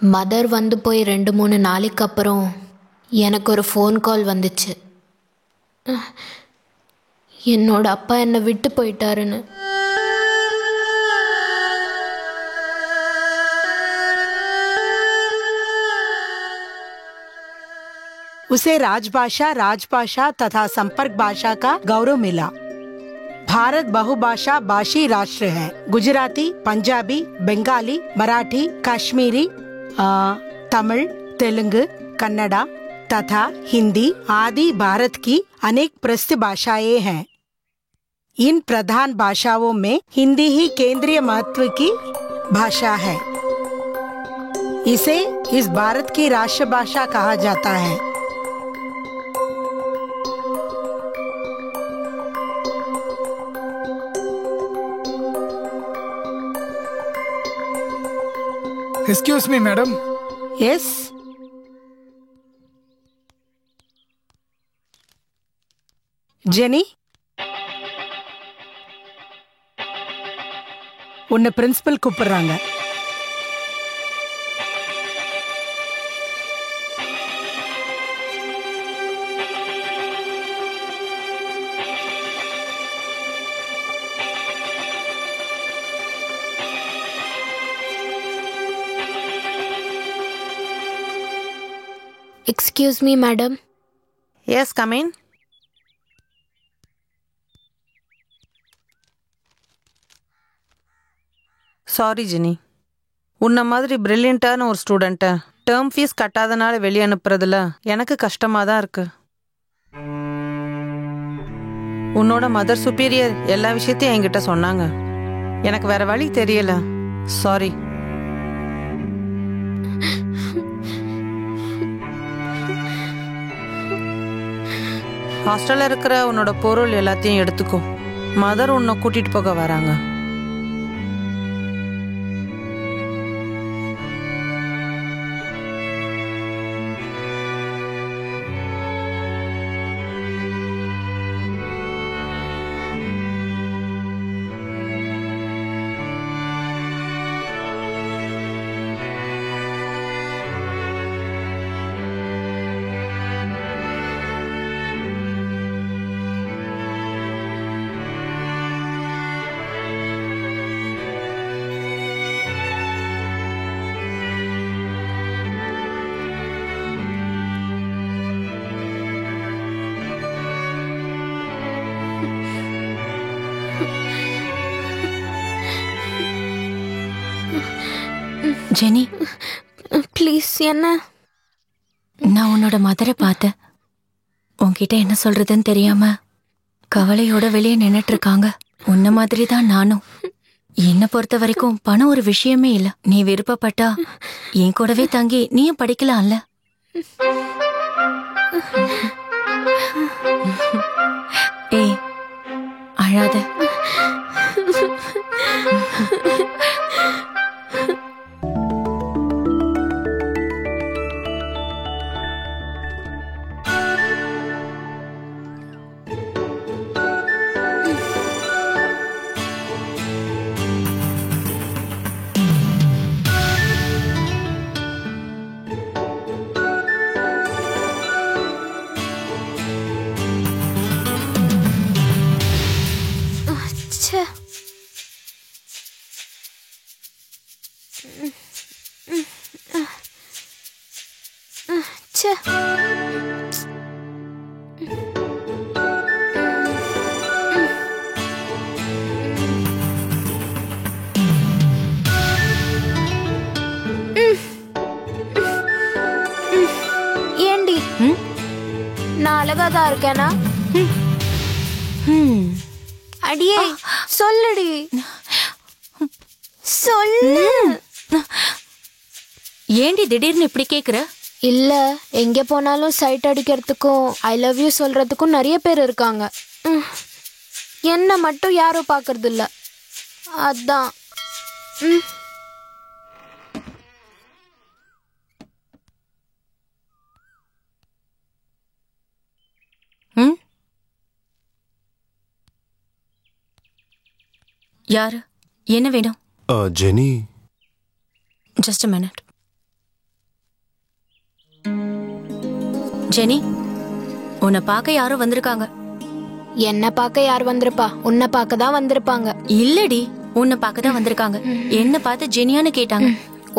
மதர் வந்து போய் 2-3 நாளைக்கு அப்புறம் எனக்கு ஒரு ஃபோன் கால் வந்துச்சு. என்னோட அப்பா என்னை விட்டு போயிட்டாருன்னு. उसे राजभाषा तथा संपर्क भाषा का गौरव मिला। भारत बहुभाषा भाषी राष्ट्र है। गुजराती, पंजाबी, बंगाली, मराठी, कश्मीरी, तमिल, तेलुगु, कन्नड़ा तथा हिंदी आदि भारत की अनेक प्रसिद्ध भाषाएं हैं। इन प्रधान भाषाओं में हिंदी ही केंद्रीय महत्व की भाषा है। इसे इस भारत की राष्ट्रभाषा कहा जाता है। Excuse me, madam. Yes. Jenny, உன்னை பிரின்சிபல் கூப்பிடுறாங்க. Excuse me, madam. Yes, come in. Sorry Jenny, உன்ன மாதிரி பிரில்லியண்டான ஒரு ஸ்டூடெண்ட்டை டேர்ம் ஃபீஸ் கட்டாதனால வெளியே அனுப்புறதுல எனக்கு கஷ்டமா தான் இருக்கு. உன்னோட மதர் சுப்பீரியர் எல்லா விஷயத்தையும் என்கிட்ட சொன்னாங்க. எனக்கு வேற வழி தெரியல. சாரி. ஹாஸ்டல்ல இருக்கிற உன்னோட பொருள் எல்லாத்தையும் எடுத்துக்கோ. மதர் உன்னை கூட்டிட்டு போக வராங்க. Jenny, please. என்ன? நான் உன்னோட மதரை பார்த்தேன். உன்கிட்ட என்ன சொல்றதுன்னு தெரியாம கவலையோட வெளியே நின்னுட்டு இருக்காங்க. உன்ன மாதிரி தான் நானும். என்ன பொறுத்த வரைக்கும் பணம் ஒரு விஷயமே இல்ல. நீ விருப்பப்பட்டா என் கூடவே தங்கி நீயும் படிக்கலாம்ல. ஏய், அழாத. ஏண்டி நான் அழகாதான் இருக்கேனா? அடியே சொல்லுடி, சொல்லு. ஏண்டி திடீர்னு இப்படி கேக்குற? இல்ல, எங்க போனாலும் சைட் அடிக்கிறதுக்கும் ஐ லவ் யூ சொல்றதுக்கும் நிறைய பேர் இருக்காங்க. என்ன மட்டும் யாரும் பாக்குறது இல்ல, அதான். யாரு? என்ன வேணும்? Jenny. Just a minute. Jenny, உன்னை பார்க்க யாரோ வந்திருக்காங்க. என்ன பார்க்க யார் வந்திருப்பா? உன்னை பார்க்க தான் வந்திருப்பாங்க. இல்லடி, உன்னை பார்க்க தான் வந்திருக்காங்க. என்ன பார்த்து ஜெனியான்னு கேட்டாங்க.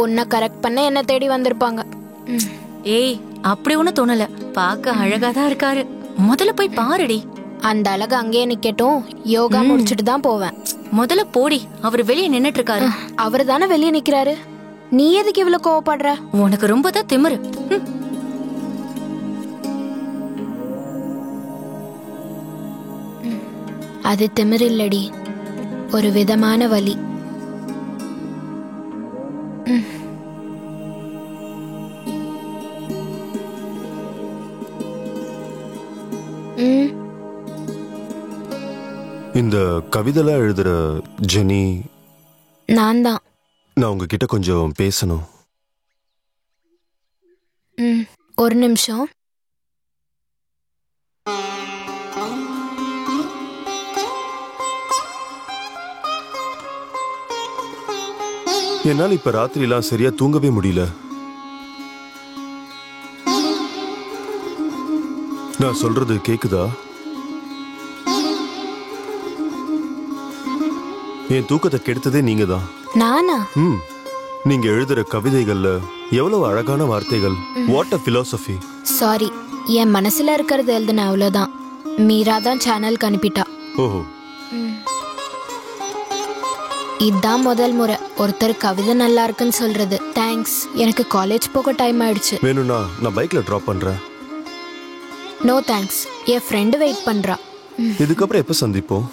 உன்னை கரெக்ட் பண்ண என்ன தேடி வந்திருப்பாங்க. ஏய், அப்படி ஒன்னும் தோணல. பார்க்க அழகாதான் இருக்காரு. முதல்ல போய் பாருடி. அந்த அழகு அங்கேயே நிக்கட்டும், யோகா முடிச்சுட்டு தான் போவேன். முதல்ல போடி. அவர் வெளியே நின்னுட்டு இருக்காரு. அவரு தானே வெளியே நிக்கிறாரு. நீ எதுக்கு இவ்வளவு கோவப்படுற? உனக்கு ரொம்ப தான் திமிரு. அது திமிரு இல்லடி, ஒரு விதமான வலி. இந்த கவிதைலாம் எழுதுற ஜெனி நான் தான். நான் உங்ககிட்ட கொஞ்சம் பேசணும். ஒரு நிமிஷம். என்னால் இப்ப ராத்திரிலாம் சரியா தூங்கவே முடியல. நான் சொல்றது கேக்குதா? என் தூக்கத்தை கெடுத்ததே நீங்க தான். நானா? நீங்க எழுதுற கவிதைகள்ல எவ்வளவு அழகான வார்த்தைகள். What a philosophy. சாரி, என் மனசுல இருக்கிறது எழுதுன அவ்வளவுதான். மீரா தான் சேனலுக்கு அனுப்பிட்டா. ஓஹோ. இதுதான் முதல் முறை ஒருத்தர் கவிதை நல்லா இருக்குன்னு சொல்றது. தேங்க்ஸ். எனக்கு காலேஜ் போக டைம் ஆயிடுச்சு. வேணும்னா நான் பைக்ல டிராப் பண்றேன். நோ தேங்க்ஸ், என் ஃப்ரெண்டு வெயிட் பண்றா. இதுக்கப்புறம் எப்ப சந்திப்போம்?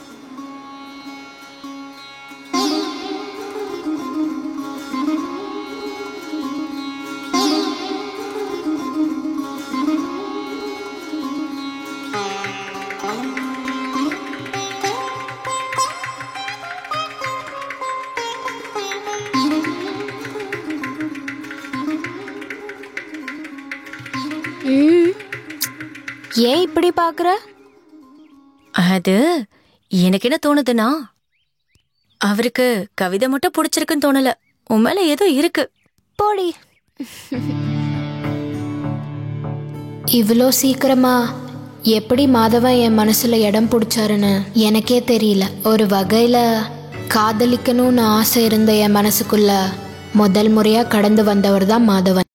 ஏன் இப்படி பாக்குற? அது எனக்கு என்ன தோணுதுன்னா, அவருக்கு கவிதை மட்டும் பிடிச்சிருக்குன்னு தோணல, உன் மேல ஏதோ இருக்கு. போடி. இவ்வளோ சீக்கிரமா எப்படி மாதவன் என் மனசுல இடம் பிடிச்சாருன்னு எனக்கே தெரியல. ஒரு வகையில காதலிக்கணும்னு ஆசை இருந்த என் மனசுக்குள்ள முதல் முறையா கடந்து வந்தவர் தான் மாதவன்.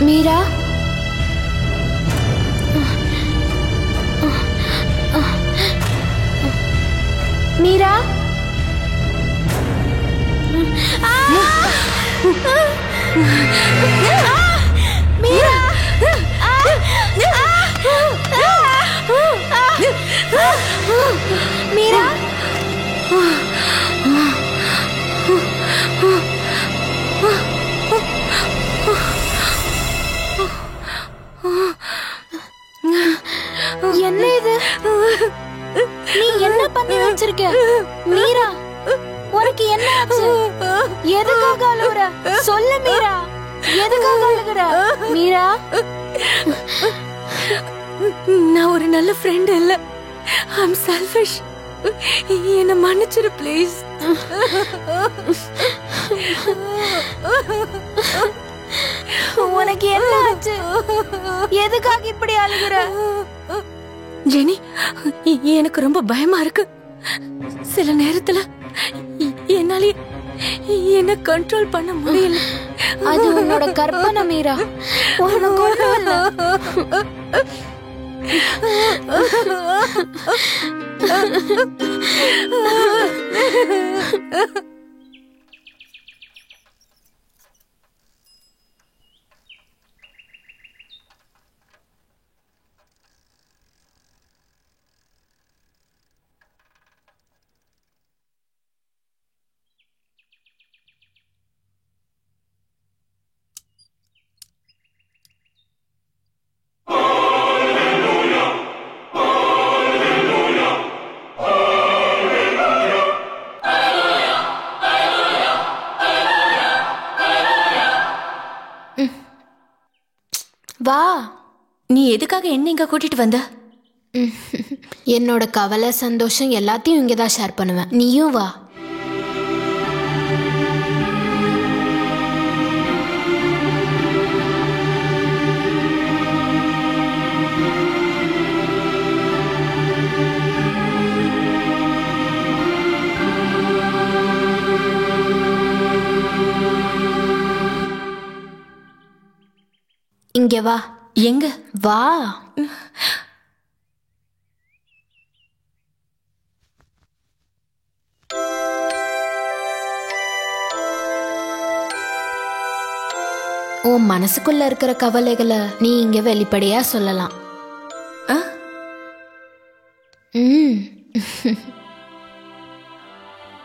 மீரா, மீரா, மீரா, மீரா, என்ன இது? நீ என்ன பண்ணி வச்சிருக்க? மீரா, உனக்கு என்ன ஆச்சு? எதுக்காக அழுகுற? சொல்லு மீரா, எதுக்காக அழுகுற? மீரா, நான் ஒரு நல்ல ஃப்ரெண்ட் இல்ல, ஐம் செல்ஃபிஷ். என்ன மன்னிச்சிரு ப்ளீஸ். உனக்கு என்ன ஆச்சு? எதுக்காக இப்படி அழுகுற? ஜெனி, எனக்கு ரொம்ப பயமா இருக்கு. சில நேரத்துல என்னால என்ன கண்ட்ரோல் பண்ண முடியல. அது உன்னோட கற்பனை மீரா. உனக்கு ஒண்ணும் இல்ல. வா. நீ எதுக்காக என்ன இங்க கூட்டிட்டு வந்த? என்னோட கவலை சந்தோஷம் எல்லாத்தையும் இங்கதான் ஷேர் பண்ணுவேன். நீயும் வா. இங்க வா. எங்க? வா. உன் மனசுக்குள்ள இருக்கிற கவலைகளை நீ இங்க வெளிப்படையா சொல்லலாம்.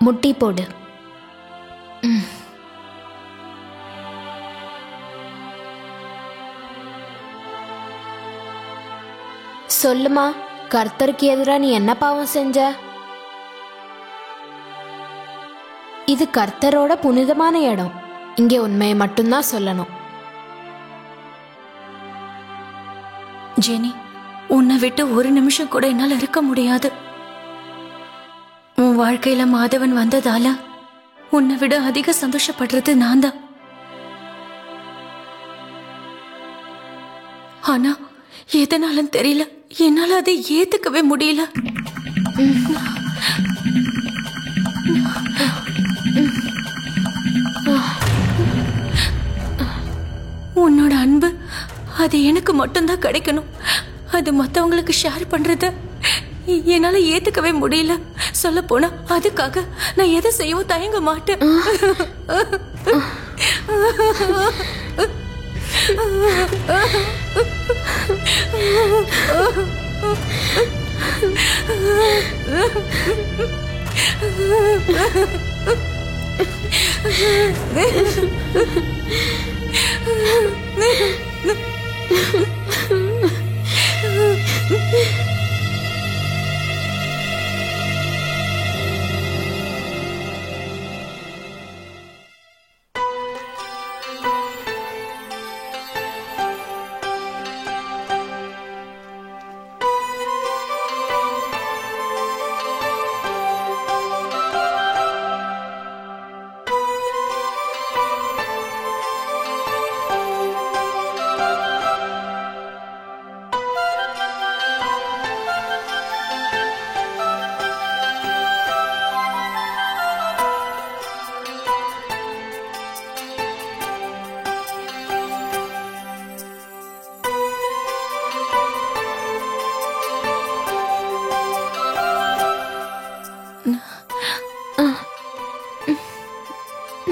முட்டி போடு. சொல்லுமா, கர்த்தருக்கு எதிராக நீ என்ன பாவம் செஞ்ச? இது கர்த்தரோட புனிதமான இடம். இங்கே உண்மையை மட்டும்தான் சொல்லணும். ஜெனி, உன்னை விட்டு ஒரு நிமிஷம் கூட என்னால இருக்க முடியாது. உன் வாழ்க்கையில மாதவன் வந்ததால உன்னை விட அதிக சந்தோஷப்படுறது நான் தான். ஆனா எதனாலும் தெரியல, என்னால அதை ஏத்துக்கவே முடியல. உன்னோட அன்பு அது எனக்கு மட்டும்தான் கிடைக்கணும். அது மத்தவங்களுக்கு ஷேர் பண்றத என்னால ஏத்துக்கவே முடியல. சொல்ல போனா அதுக்காக நான் எதை செய்யவும் தயங்க மாட்டேன்.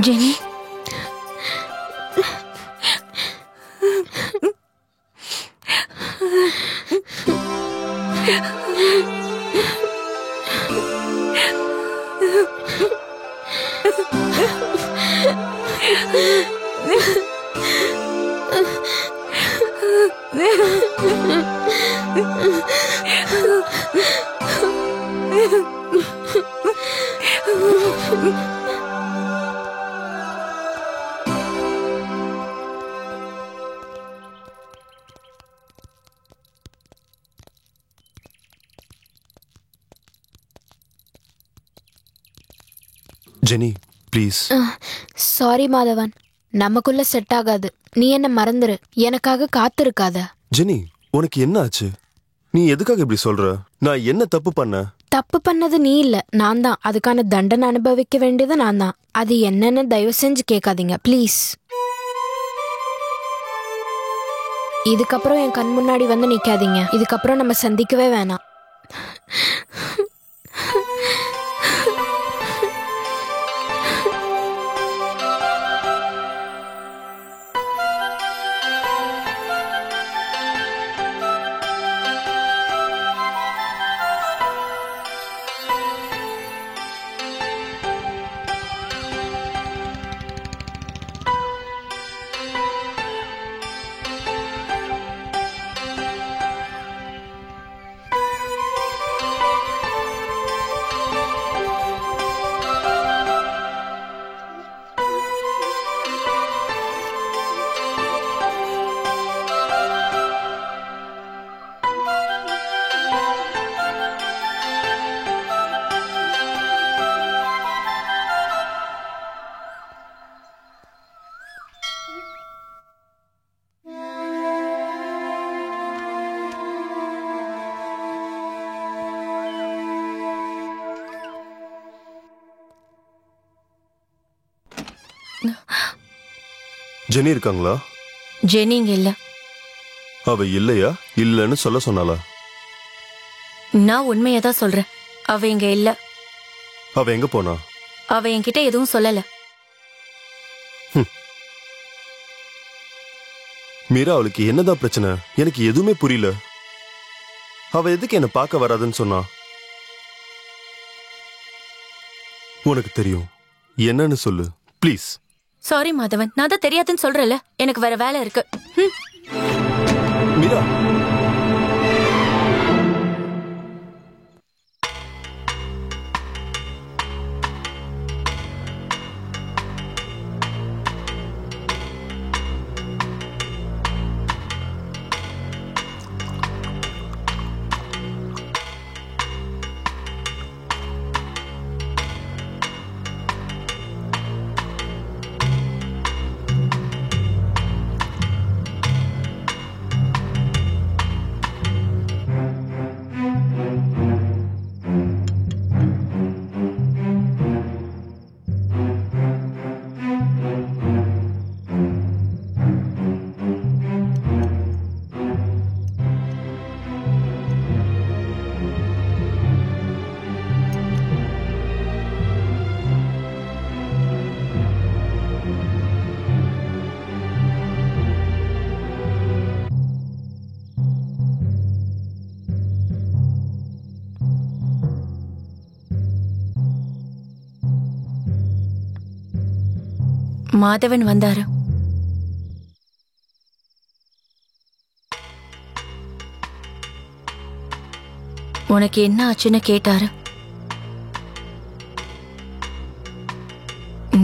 Jenny, Jenny please. Sorry Madhavan, நமக்குள்ள செட் ஆகாது. நீ என்ன மறந்துரு, எனக்காக காத்திருக்காத. ஜெனி உனக்கு என்ன ஆச்சு? நீ எதுக்காக இப்படி சொல்ற? நான் என்ன தப்பு பண்ண? தப்பு பண்ணது நீ இல்ல, நான் தான். அதுக்கான தண்டனை அனுபவிக்க வேண்டியது நான் தான். அது என்னன்னு தயவு செஞ்சு கேட்காதீங்க ப்ளீஸ். இதுக்கப்புறம் என் கண் முன்னாடி வந்து நிக்காதீங்க. இதுக்கப்புறம் நம்ம சந்திக்கவே வேணாம். ஜெனி இருக்காங்களா? ஜெனி இங்க இல்ல. அவ இல்லையா? இல்லன்னு சொல்ல சொன்னாளா? நான் உண்மையை தான் சொல்றேன். அவ இங்க இல்ல. அவ எங்க போனா? அவ என்கிட்ட எதுவும் சொல்லல. மீரா, அவளுக்கு என்னதான் பிரச்சனை? எனக்கு எதுவுமே புரியல. அவ எதுக்கு என்ன பார்க்க வராதுன்னு சொன்னா? உனக்கு தெரியும், என்னன்னு சொல்லு ப்ளீஸ். சாரி மாதவன், நான் தான் தெரியாதுன்னு சொல்றேன்ல. எனக்கு வேற வேலை இருக்கு. மீரா, மாதவன் வந்தாரு. உனக்கு என்ன ஆச்சுன்னு கேட்டாரு.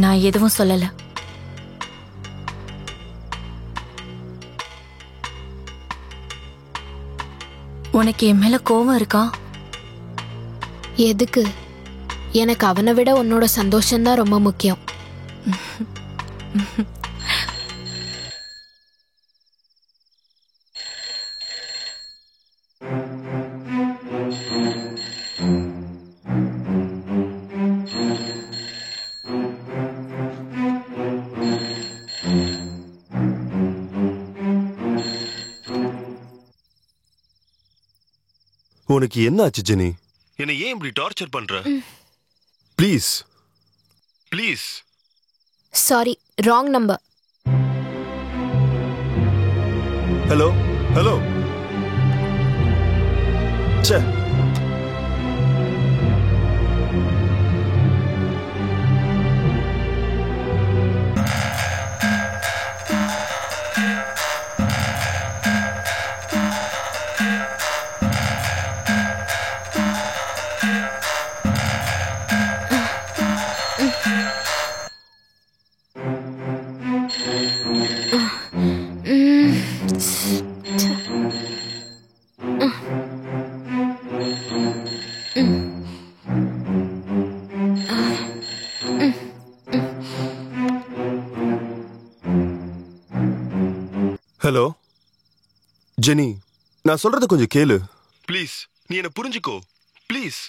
நான் எதுவும் சொல்லல. உனக்கு என் மேல கோவம் இருக்கா? எதுக்கு? எனக்கு அவனை விட உன்னோட சந்தோஷம்தான் ரொம்ப முக்கியம். உனக்கு என்ன ஆச்சு ஜெனி? என்னை ஏன் இப்படி டார்ச்சர் பண்ற? Please please. Sorry, wrong number. Hello hello. ச்சே, ஜெனி, நான் சொல்றத கொஞ்சம் கேளு ப்ளீஸ். நீ என்ன புரிஞ்சுக்கோ ப்ளீஸ்.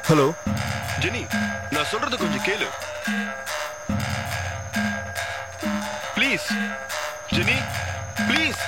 ஹலோ ஜெனி, நான் சொல்றத கொஞ்சம் கேளு ப்ளீஸ். Jenny please.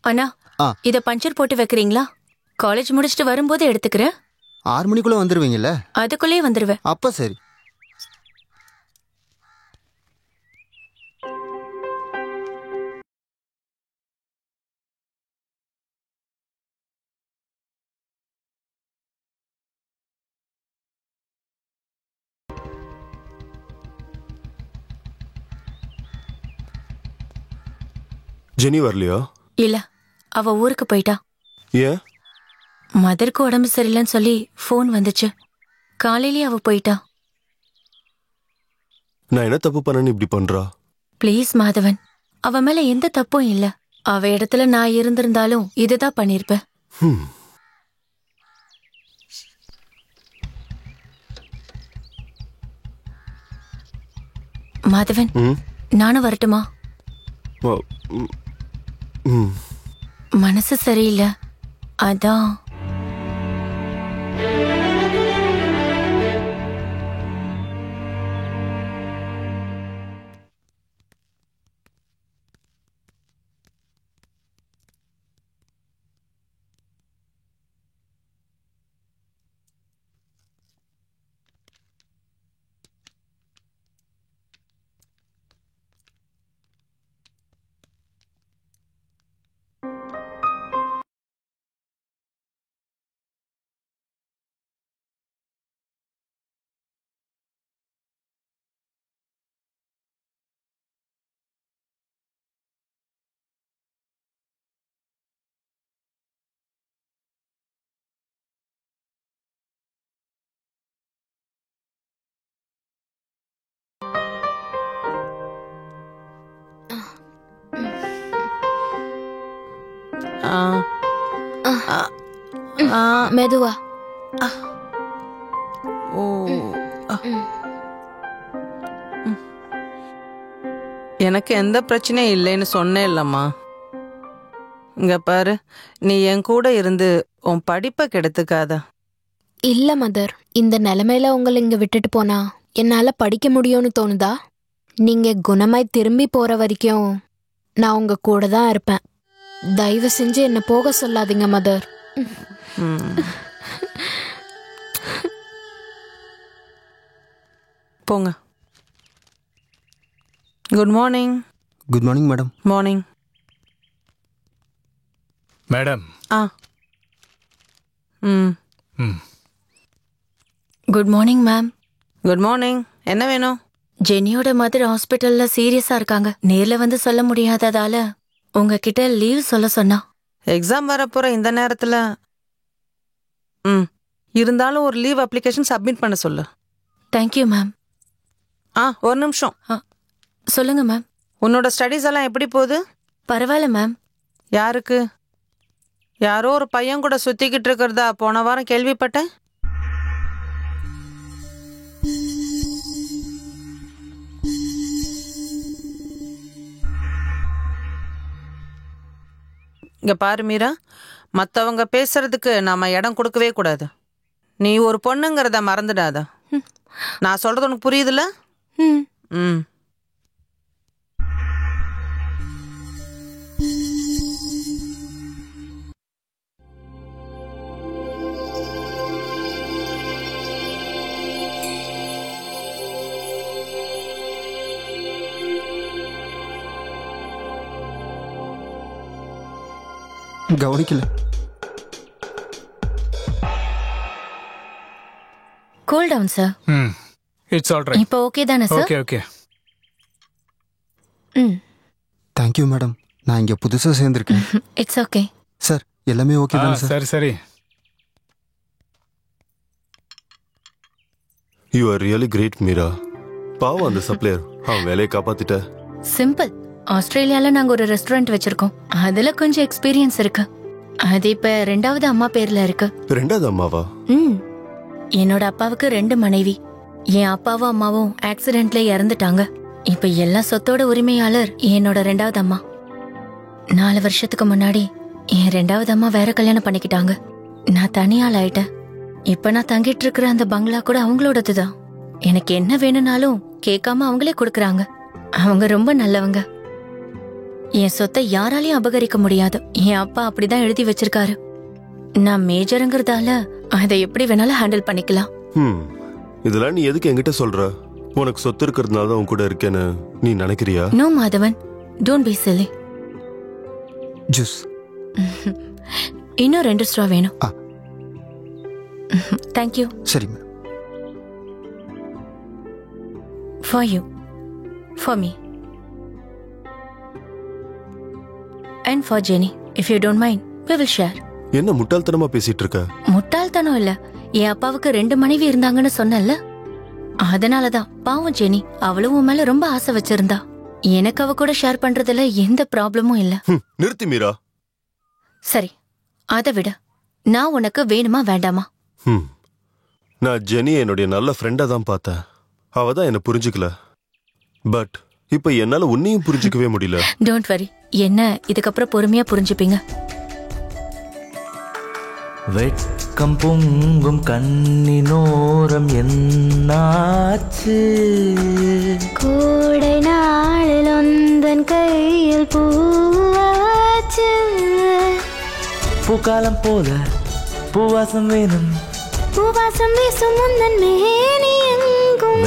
அண்ணா, இத பஞ்சர் போட்டு வைக்கிறீங்களா? காலேஜ் முடிச்சுட்டு வரும்போது எடுத்துக்கிறேன். 6 மணிக்குள்ள வந்துருவீங்கல்ல? அதுக்குள்ளேயே வந்துருவேன். அப்ப சரி. ஜெனி வரலையா? இல்ல, அவ ஊருக்கு போயிட்டா. ஏன்? மதருக்கு உடம்பு சரியில்லைன்னு சொல்லி போன் வந்துச்சு. காலையிலேயே அவ போயிட்டா. நான் என்ன தப்பு பண்ணேன்னு இப்படி பண்றா? ப்ளீஸ் மாதவன், அவ மேல எந்த தப்பும் இல்ல. அவ இடத்துல நான் இருந்திருந்தாலும் இதுதான் பண்ணிருப்பேன். மாதவன், நானும் வரட்டுமா? மனசு சரியில்லை, அதான். மெதுவா. எனக்கு எந்த பிரச்சனையும் இல்லைன்னு சொன்னேன் இல்லம்மா. இங்க பாரு, நீ என் கூட இருந்து உன் படிப்பை கெடுத்துக்காத. இல்ல மதர், இந்த நிலைமையில உங்களை இங்க விட்டுட்டு போனா என்னால படிக்க முடியும்னு தோணுதா? நீங்க குணமாய் திரும்பி போற வரைக்கும் நான் உங்க கூட தான் இருப்பேன். தயவு செஞ்சு என்ன போக சொல்லாதீங்க மதர். போங்க. Good morning. Good morning madam. Morning madam. Good morning ma'am. Good morning. என்ன வேணும்? ஜெனியோட மதர் ஹாஸ்பிட்டல்ல சீரியஸா இருக்காங்க. நேர்ல வந்து சொல்ல முடியாததால உங்ககிட்ட லீவ் சொல்ல சொன்னா. எக்ஸாம் வரப்போற இந்த நேரத்துல இருந்தாலும் ஒரு லீவ் அப்ளிகேஷன் சப்மிட் பண்ண சொல்லு. Thank you ma'am. ஒரு நிமிஷம். சொல்லுங்க மேம். உன்னோட ஸ்டடீஸ் எல்லாம் எப்படி போகுது? பரவாயில்ல மேம். யாருக்கு? யாரோ ஒரு பையன் கூட சுத்திக்கிட்டு இருக்கிறதா போன வாரம் கேள்விப்பட்டேன். இங்க பாரு மீரா, மற்றவங்க பேசுறதுக்கு நாம இடம் கொடுக்கவே கூடாது. நீ ஒரு பொண்ணுங்கிறத மறந்துடாத. நான் சொல்றது உனக்கு புரியுதுல்ல? ம். கவனிக்கல. Cool down sir. It's all right. இப்போ ஓகே தானே sir? Okay okay. Thank you madam. நான் இங்க புதுசா சேர்ந்திருக்கேன். It's okay sir. எல்லாமே ஓகே தானே சார்? சரி சரி. You are really great Meera. பாவம் அந்த சப்ளையர், அவன் வேலையை காப்பாத்திட்ட. சிம்பிள். ஆஸ்திரேலியால நாங்க ஒரு ரெஸ்டாரண்ட் வச்சிருக்கோம். அதுல கொஞ்சம் எக்ஸ்பீரியன்ஸ் இருக்கு. அது இப்ப 2வது அம்மா பேர்ல இருக்கு. 2வது அம்மாவா? என்னோட அப்பாவுக்கு 2 மனைவி. என் அப்பாவும் அம்மாவும் ஆக்சிடென்ட்ல இறந்துட்டாங்க. இப்ப எல்லா சொத்தோட உரிமையாளர் என்னோட 2வது அம்மா. 4 வருஷத்துக்கு முன்னாடி என் 2வது அம்மா வேற கல்யாணம் பண்ணிக்கிட்டாங்க. நான் தனியாள் ஆயிட்டேன். இப்ப நான் தங்கிட்டு இருக்கிற அந்த பங்களா கூட அவங்களோடதுதான். எனக்கு என்ன வேணும்னாலும் கேட்காம அவங்களே கொடுக்கறாங்க. அவங்க ரொம்ப நல்லவங்க. என் சொத்தை யாராலையும் அபகரிக்க முடியாது. என் அப்பா அப்படிதான் எழுதி வச்சிருக்காரு. நான் மேஜருங்கிறதால அதை எப்படி வேணாலும் ஹேண்டில் பண்ணிக்கலாம். இதெல்லாம் நீ எதுக்கு என்கிட்ட சொல்ற? உனக்கு சொத்து இருக்கிறதுனால தான் உன் கூட இருக்கேன்னு நீ நினைக்கிறியா? No Madhavan, don't be silly. Juice. இன்னும் 2 ஸ்ட்ரா வேணும். தேங்க்யூ. சரி. For you, for me and for Jenny. If you don't mind, we will share. என்ன முட்டாள்தனமா பேசிட்டு இருக்க? முட்டாள்தனம் இல்ல. என் அப்பாவுக்கு 2 மனைவி இருந்தாங்கன்னு சொன்னல, அதனாலதான். பாவம் ஜெனி, அவளும் உன் மேல ரொம்ப ஆசை வச்சிருந்தா. எனக்கு அவ கூட ஷேர் பண்றதுல எந்த ப்ராப்ளமும் இல்ல. நிறுத்தி மீரா. சரி, அதை விட நான் உனக்கு வேணுமா வேண்டாமா? நான் ஜெனி என்னுடைய நல்ல ஃப்ரெண்டா தான் பார்த்தேன். அவ தான் என்ன புரிஞ்சுக்கல. பட் இப்ப என்னால உன்னையும் புரிஞ்சுக்கவே முடியல. டோன்ட் வரி, என்ன இதுக்கப்புறம் பொறுமையா புரிஞ்சுப்பீங்க. வெட்கம் பொங்கும் கண்ணினோரம் என்னாச்சு? கோடை நாளில் உந்தன் கையில் பூவாச்சு. பூக்காலம் போல பூவாசம் வேணும். பூவாசம் வீசும் உந்தன் மேனி எங்கும்.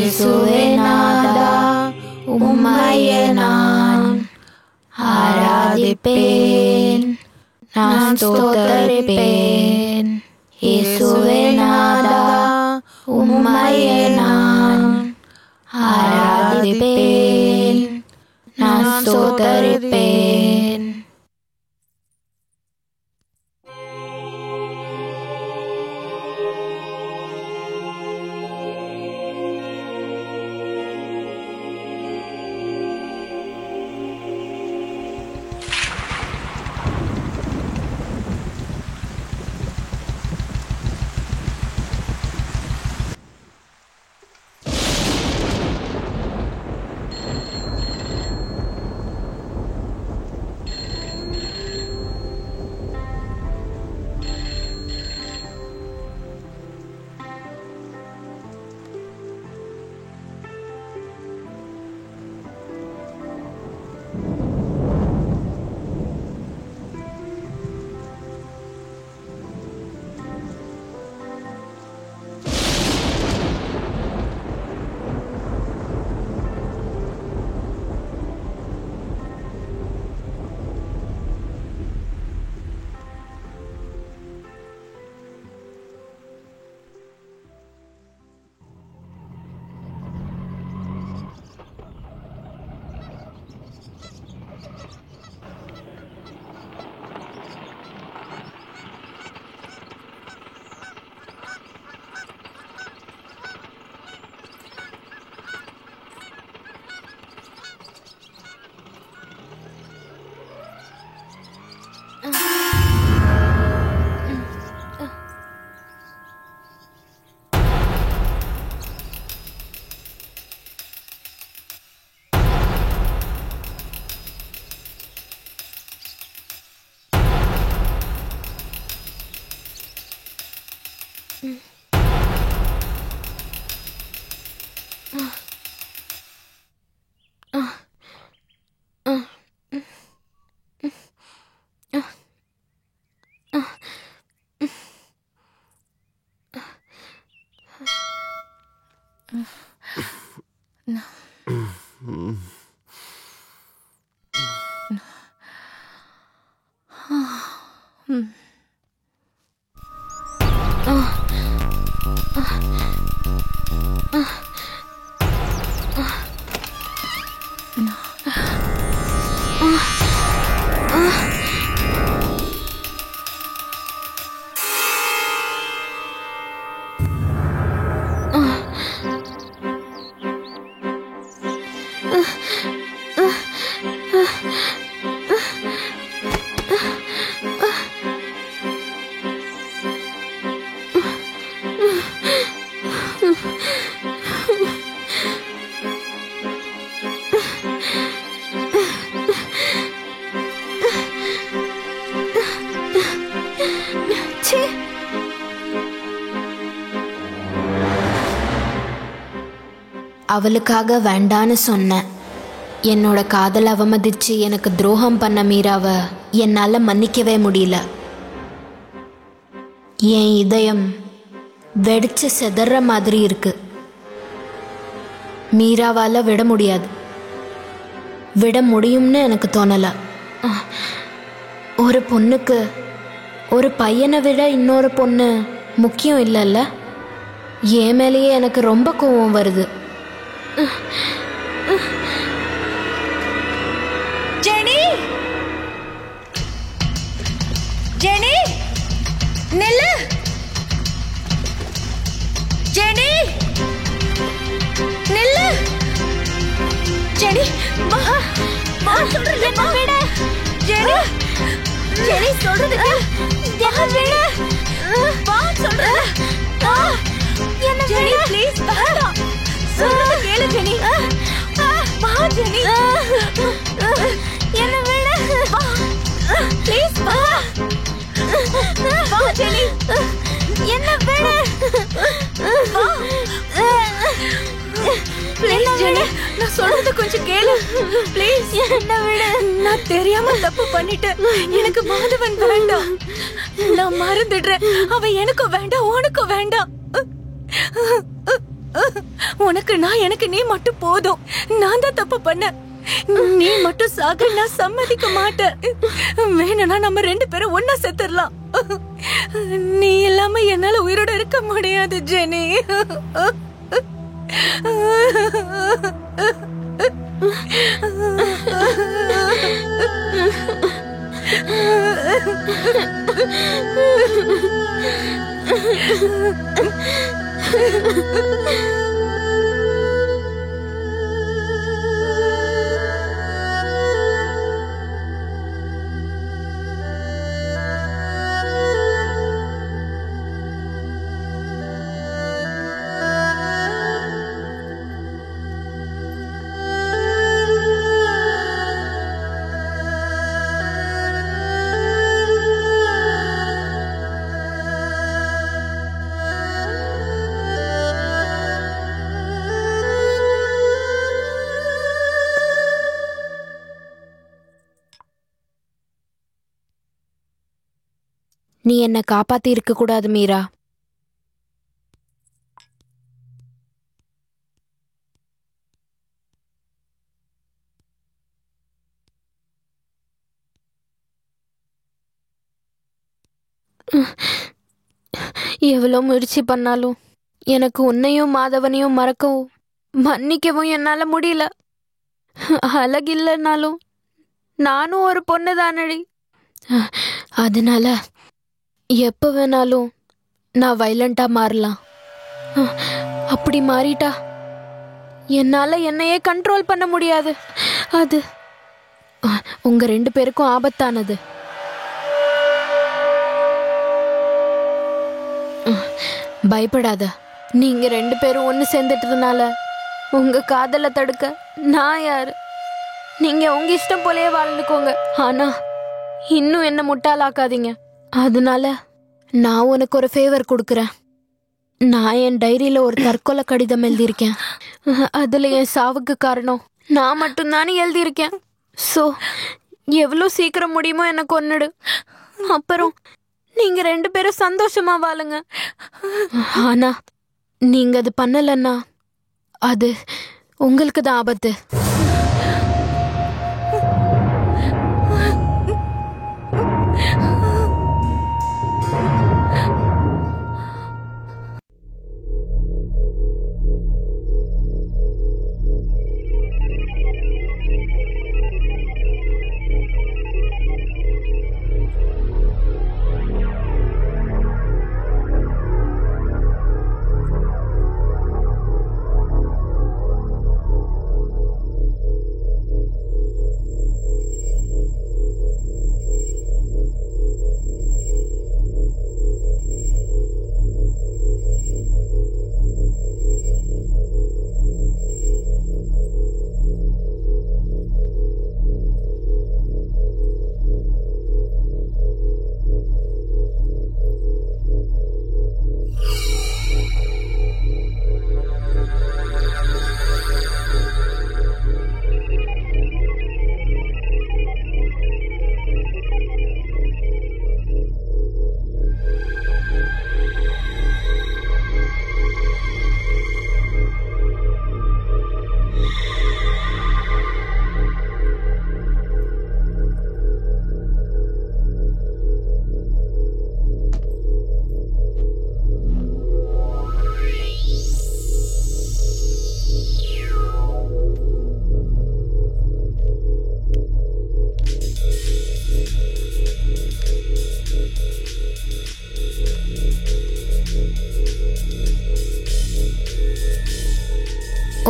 இயேசுவே நாதா உம்மையே நான் ஆராதிப்பேன், நான் ஸ்தோத்தரிப்பேன். இயேசுவே நாதா உம்மையே நான் ஆராதிப்பேன், நான் ஸ்தோத்தரிப்பேன். அவளுக்காக வேண்டான்னு சொன்னேன். என்னோட காதல் அவமதிச்சு எனக்கு துரோகம் பண்ண மீராவை என்னால் மன்னிக்கவே முடியல. என் இதயம் வெடிச்சு செதற மாதிரி இருக்கு. மீராவால் விட முடியாது, விட முடியும்னு எனக்கு தோணலை. ஒரு பொண்ணுக்கு ஒரு பையனை விட இன்னொரு பொண்ணு முக்கியம் இல்லைல்ல? என் மேலேயே எனக்கு ரொம்ப கோவம் வருது. ஜெனி, ஜெனி நில்லு. ஜெனி நில்லு. ஜெனி வா வா சொல்றது என்ன விட. ஜெனி ஜெனி சொல்றது என்ன விட. வா சொல்றது என்ன ஜெனி ப்ளீஸ் வா. சொல்றது கேளு ஜெனி. வா ஜெனி என்ன விட. வா ப்ளீஸ் வா. வா ஜெனி என்ன விட. வா ப்ளீஸ் ஜெனி, நான் சொல்றது கொஞ்சம் கேளு ப்ளீஸ். என்ன விட. நான் தெரியாம தப்பு பண்ணிட்டேன். எனக்கு மாதவன் வேண்டாம். நான் மறந்துடுறேன். அவன் எனக்கும் வேண்டாம், உனக்கும் வேண்டாம். உனக்கு நான், எனக்கு நீ மட்டும் போதும். நான் தான் தப்பு பண்ண. நீ மட்டும் சாக நான் சம்மதிக்க மாட்டேன். வேணும்னா நம்ம 2 பேரும் ஒன்னா செத்துடலாம். நீ இல்லாம என்னால உயிரோட இருக்க முடியாது ஜெனி. நீ என்னை காப்பாத்தி இருக்க கூடாது மீரா. எவ்வளோ முயற்சி பண்ணாலும் எனக்கு உன்னையும் மாதவனையும் மறக்கவும் மன்னிக்கவும் என்னால முடியல. அழகில்லைனாலும் நானும் ஒரு பொண்ணு தானடி. அதனால எப்போ வேணாலும் நான் வைலண்டா மாறலாம். அப்படி மாறிட்டா என்னால என்னையே கண்ட்ரோல் பண்ண முடியாது. அது உங்க 2 பேருக்கும் ஆபத்தானது. பயப்படாத. நீங்க 2 பேரும் ஒன்று சேர்ந்துட்டதுனால உங்க காதலை தடுக்க நான் யாரு? நீங்க உங்க இஷ்டம் போலயே வாழ்ந்துக்கோங்க. ஆனா இன்னும் என்ன முட்டாளாக்காதீங்க. அதனால நான் உனக்கு ஒரு ஃபேவர் கொடுக்குறேன். நான் என் டைரியில ஒரு தற்கொலை கடிதம் எழுதியிருக்கேன். அதுல என் சாவுக்கு காரணம் நான் மட்டும்தானே எழுதியிருக்கேன். ஸோ எவ்வளோ சீக்கிரம் முடியுமோ எனக்கு கொன்னுடு. அப்புறம் நீங்க 2 பேரும் சந்தோஷமா வாழுங்க. ஆனா நீங்க அது பண்ணலன்னா அது உங்களுக்கு தான் ஆபத்து.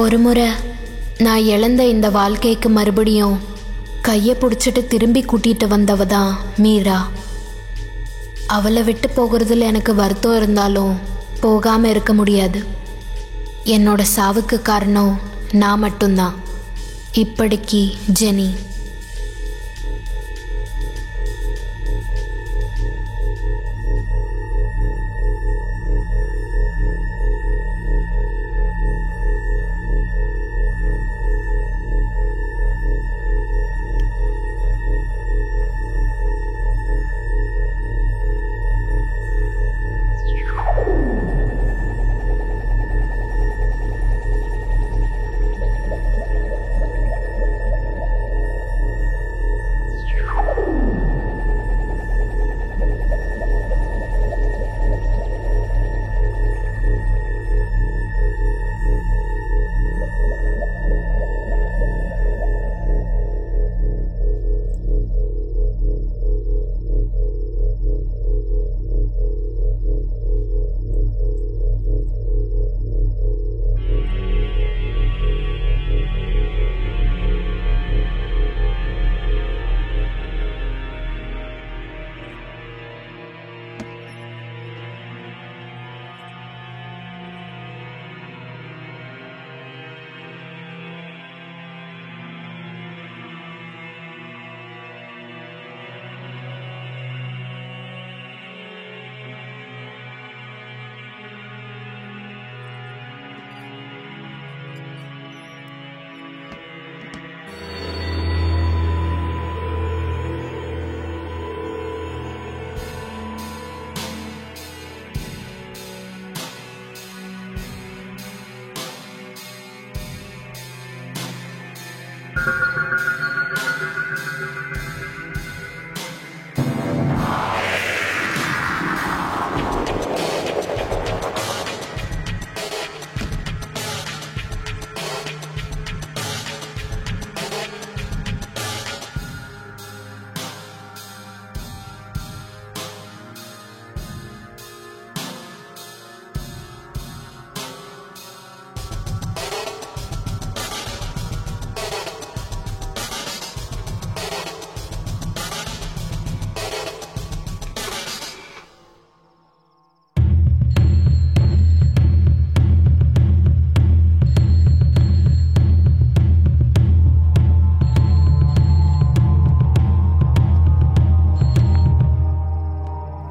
ஒரு முறை நான் இழந்த இந்த வாழ்க்கைக்கு மறுபடியும் கையை பிடிச்சிட்டு திரும்பி கூட்டிட்டு வந்தவ தான் மீரா. அவளை விட்டு போகிறதுல எனக்கு வருத்தம் இருந்தாலும் போகாமல் இருக்க முடியாது. என்னோட சாவுக்கு காரணம் நான் மட்டும்தான். இப்படிக்கு ஜெனி.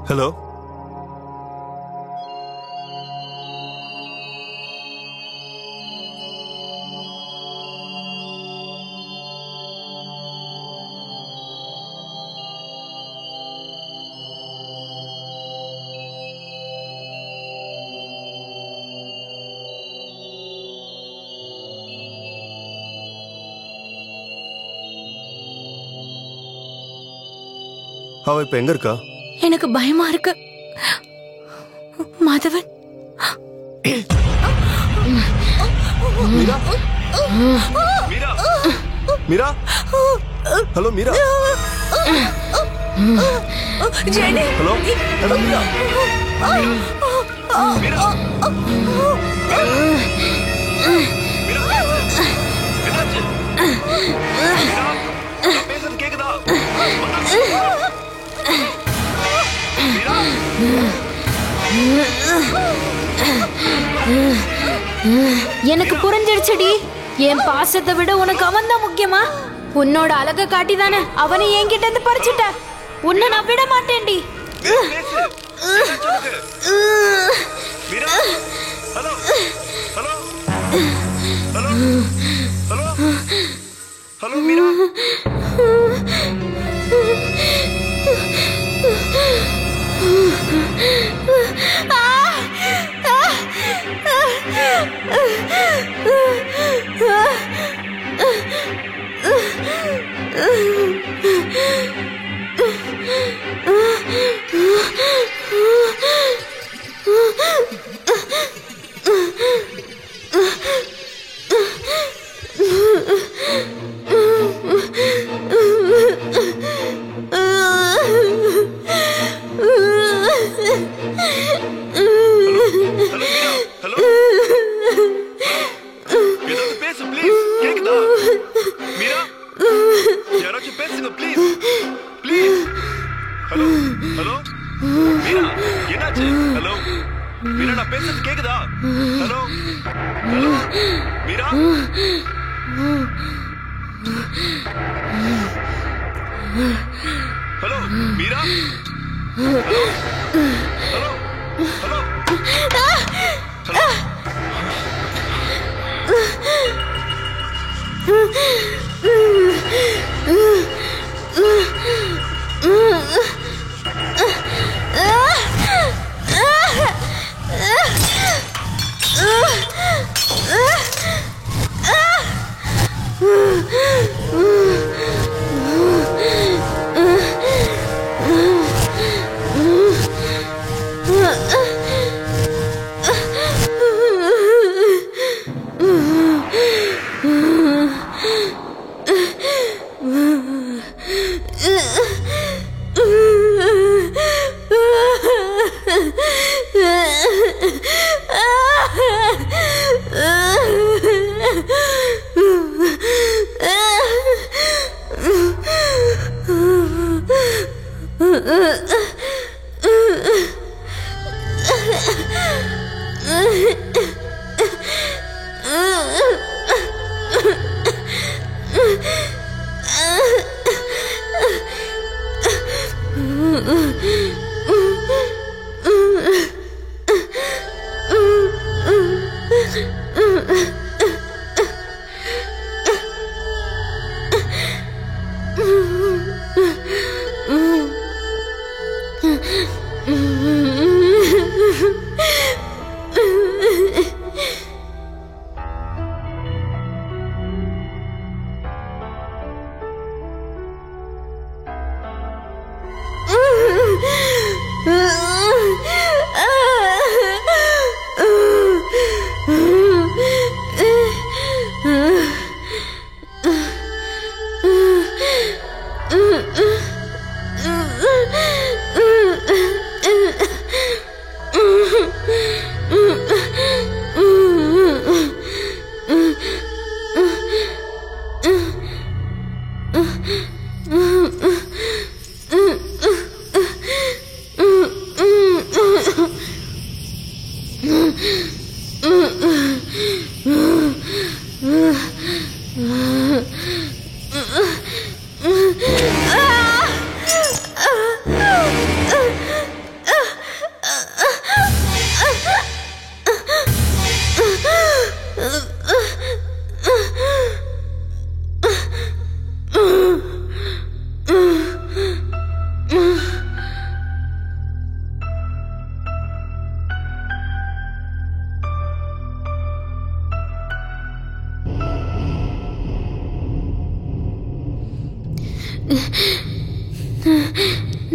ஹலோ அவ இப்ப எங்க இருக்கா? எனக்கு பயமா இருக்கு Madhavan. Meera Meera Meera hello Meera Jenny hello hello Meera Meera பேசுறது கேக்குதா? எனக்கு புரிஞ்சிடுச்சுடி. என் பாசத்தை விட உனக்கு அவன் தான் முக்கியமா? உன்னோட அழக காட்டி தானே அவனை என்கிட்ட இருந்து பறிச்சுட்ட. உன்னை நான் விட மாட்டேன்டி. ஹலோ மீரா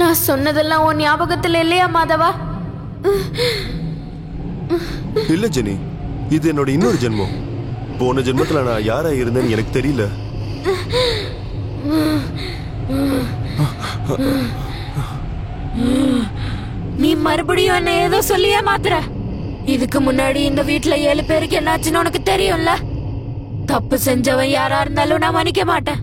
நான் சொன்னதெல்லாம் உன் ஞாபகத்துல இல்லையா மாதவா? இல்ல ஜெனி, இது என்னோட இன்னொரு ஜென்மம். போன ஜென்மத்துல நான் யாரா இருந்தேன்னு எனக்கு தெரியல. நீ மறுபடியும் என்ன ஏதோ சொல்லியே மாத்துற. இதுக்கு முன்னாடி இந்த வீட்டுல 7 பேருக்கு என்னாச்சுன்னு உனக்கு தெரியும்ல. தப்பு செஞ்சவன் யாரா இருந்தாலும் நான் மன்னிக்க மாட்டேன்.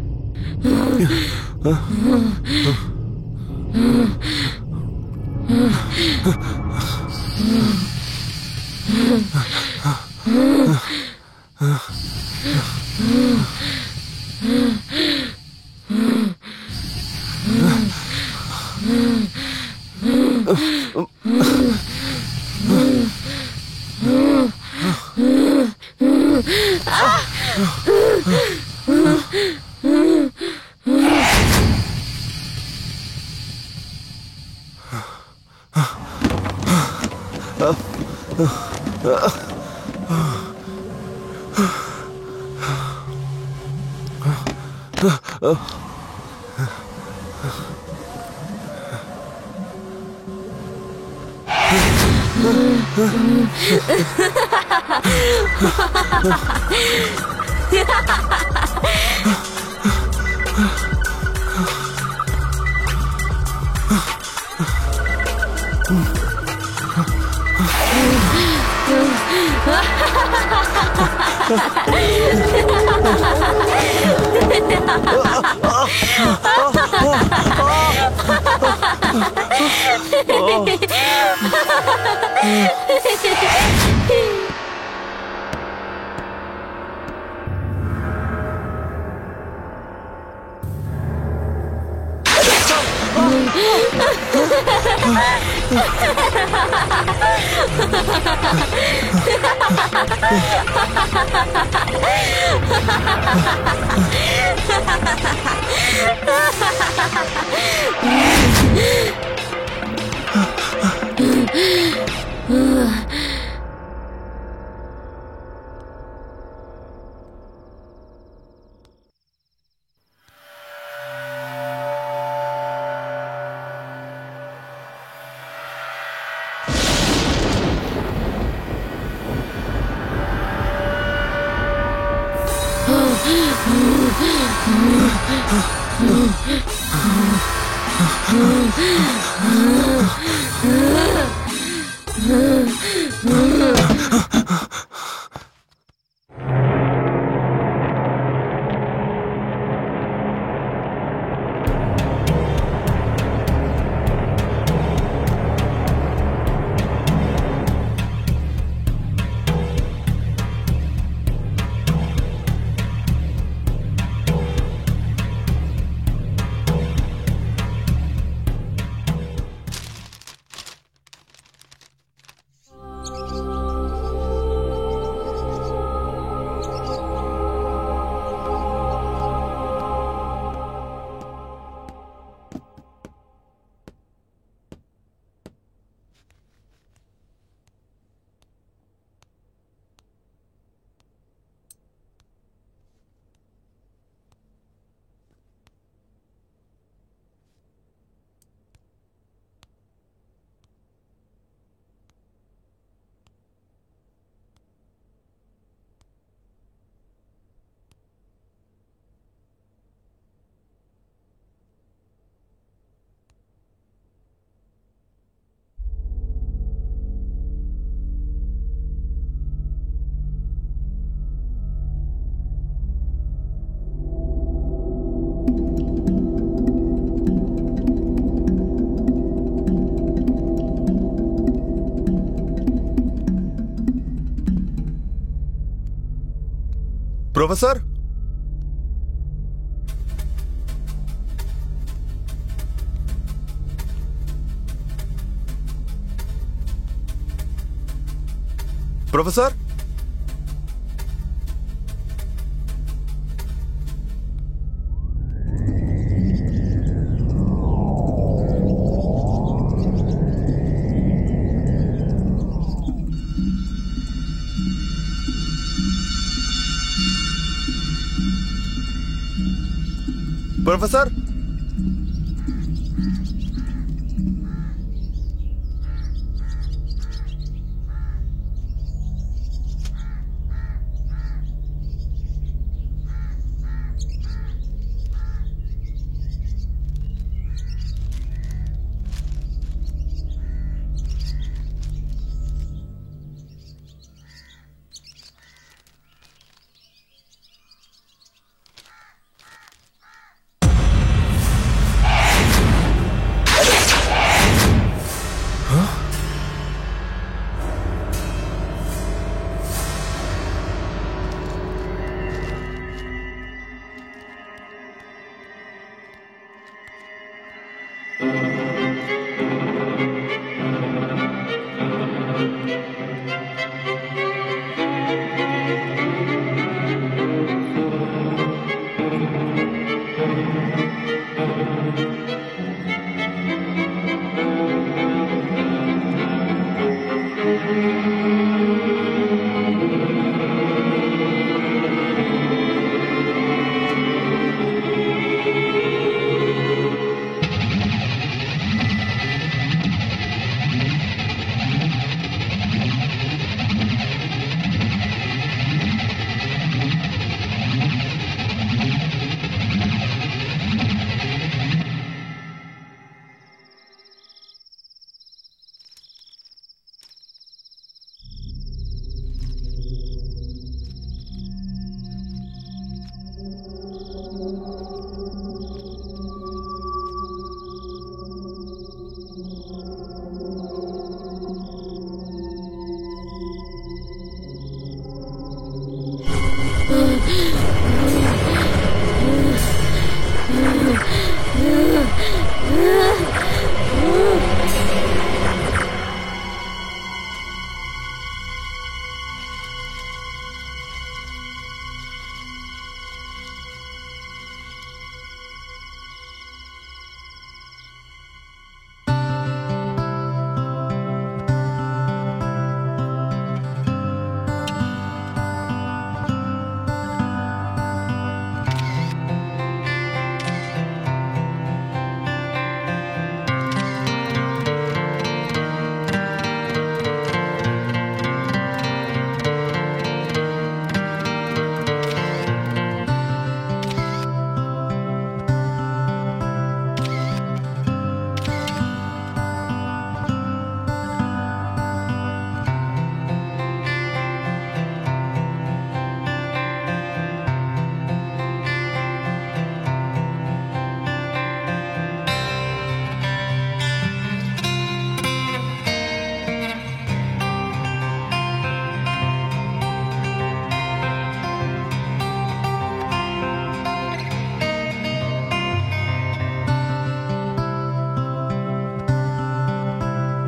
ப்ரொஃபசர், ப்ரொஃபசர், ப்ரொஃபசர்,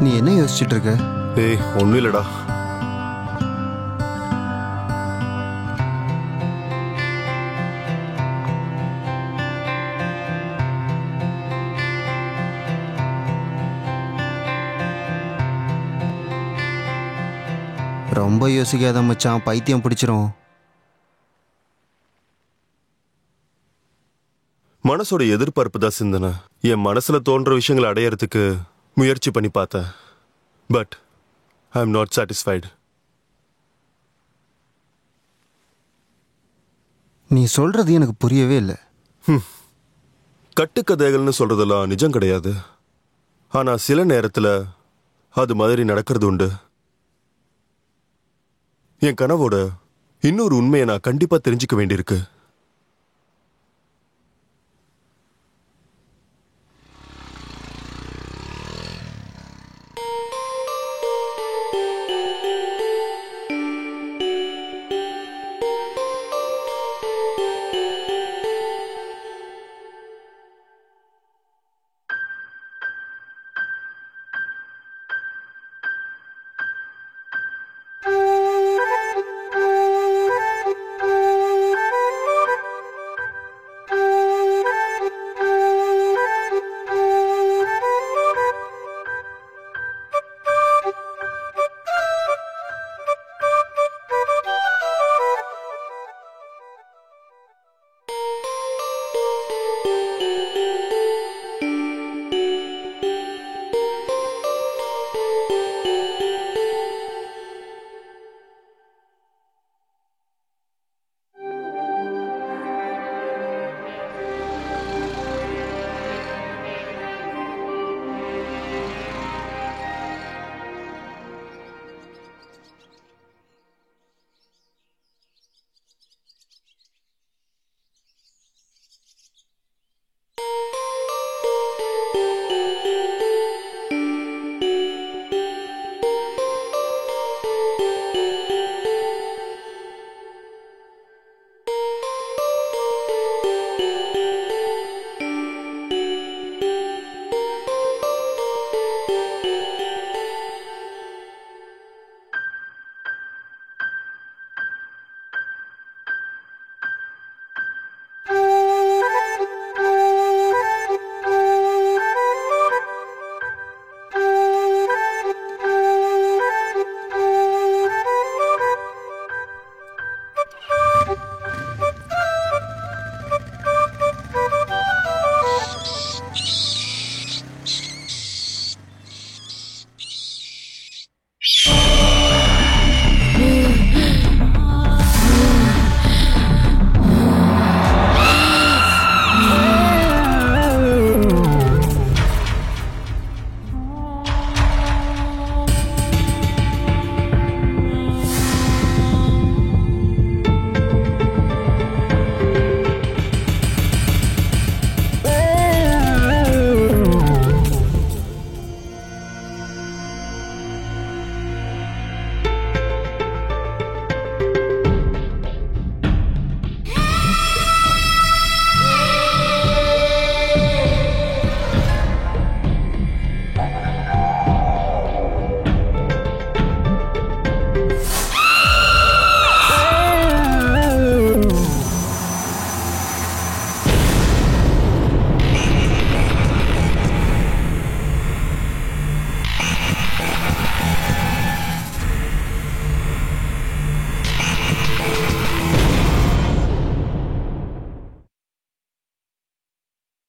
நீ என்ன யோசிச்சுட்டு இருக்க? ஏய் ஒன்றும் இல்லடா. ரொம்ப யோசிக்காத மச்சான், பைத்தியம் பிடிச்சிரும். மனசோட எதிர்பார்ப்பு தான் சிந்தனை. என் மனசுல தோன்ற விஷயங்களை அடையறதுக்கு முயற்சி பண்ணி பார்த்தேன். But I am not satisfied. நீ சொல்றது எனக்கு புரியவே இல்லை. கட்டுக்கதைகள்னு சொல்றதெல்லாம் நிஜம் கிடையாது. ஆனா சில நேரத்துல அது மாதிரி நடக்கிறது உண்டு. என் கனவோட இன்னொரு உண்மையை நான் கண்டிப்பா தெரிஞ்சுக்க வேண்டியிருக்கு.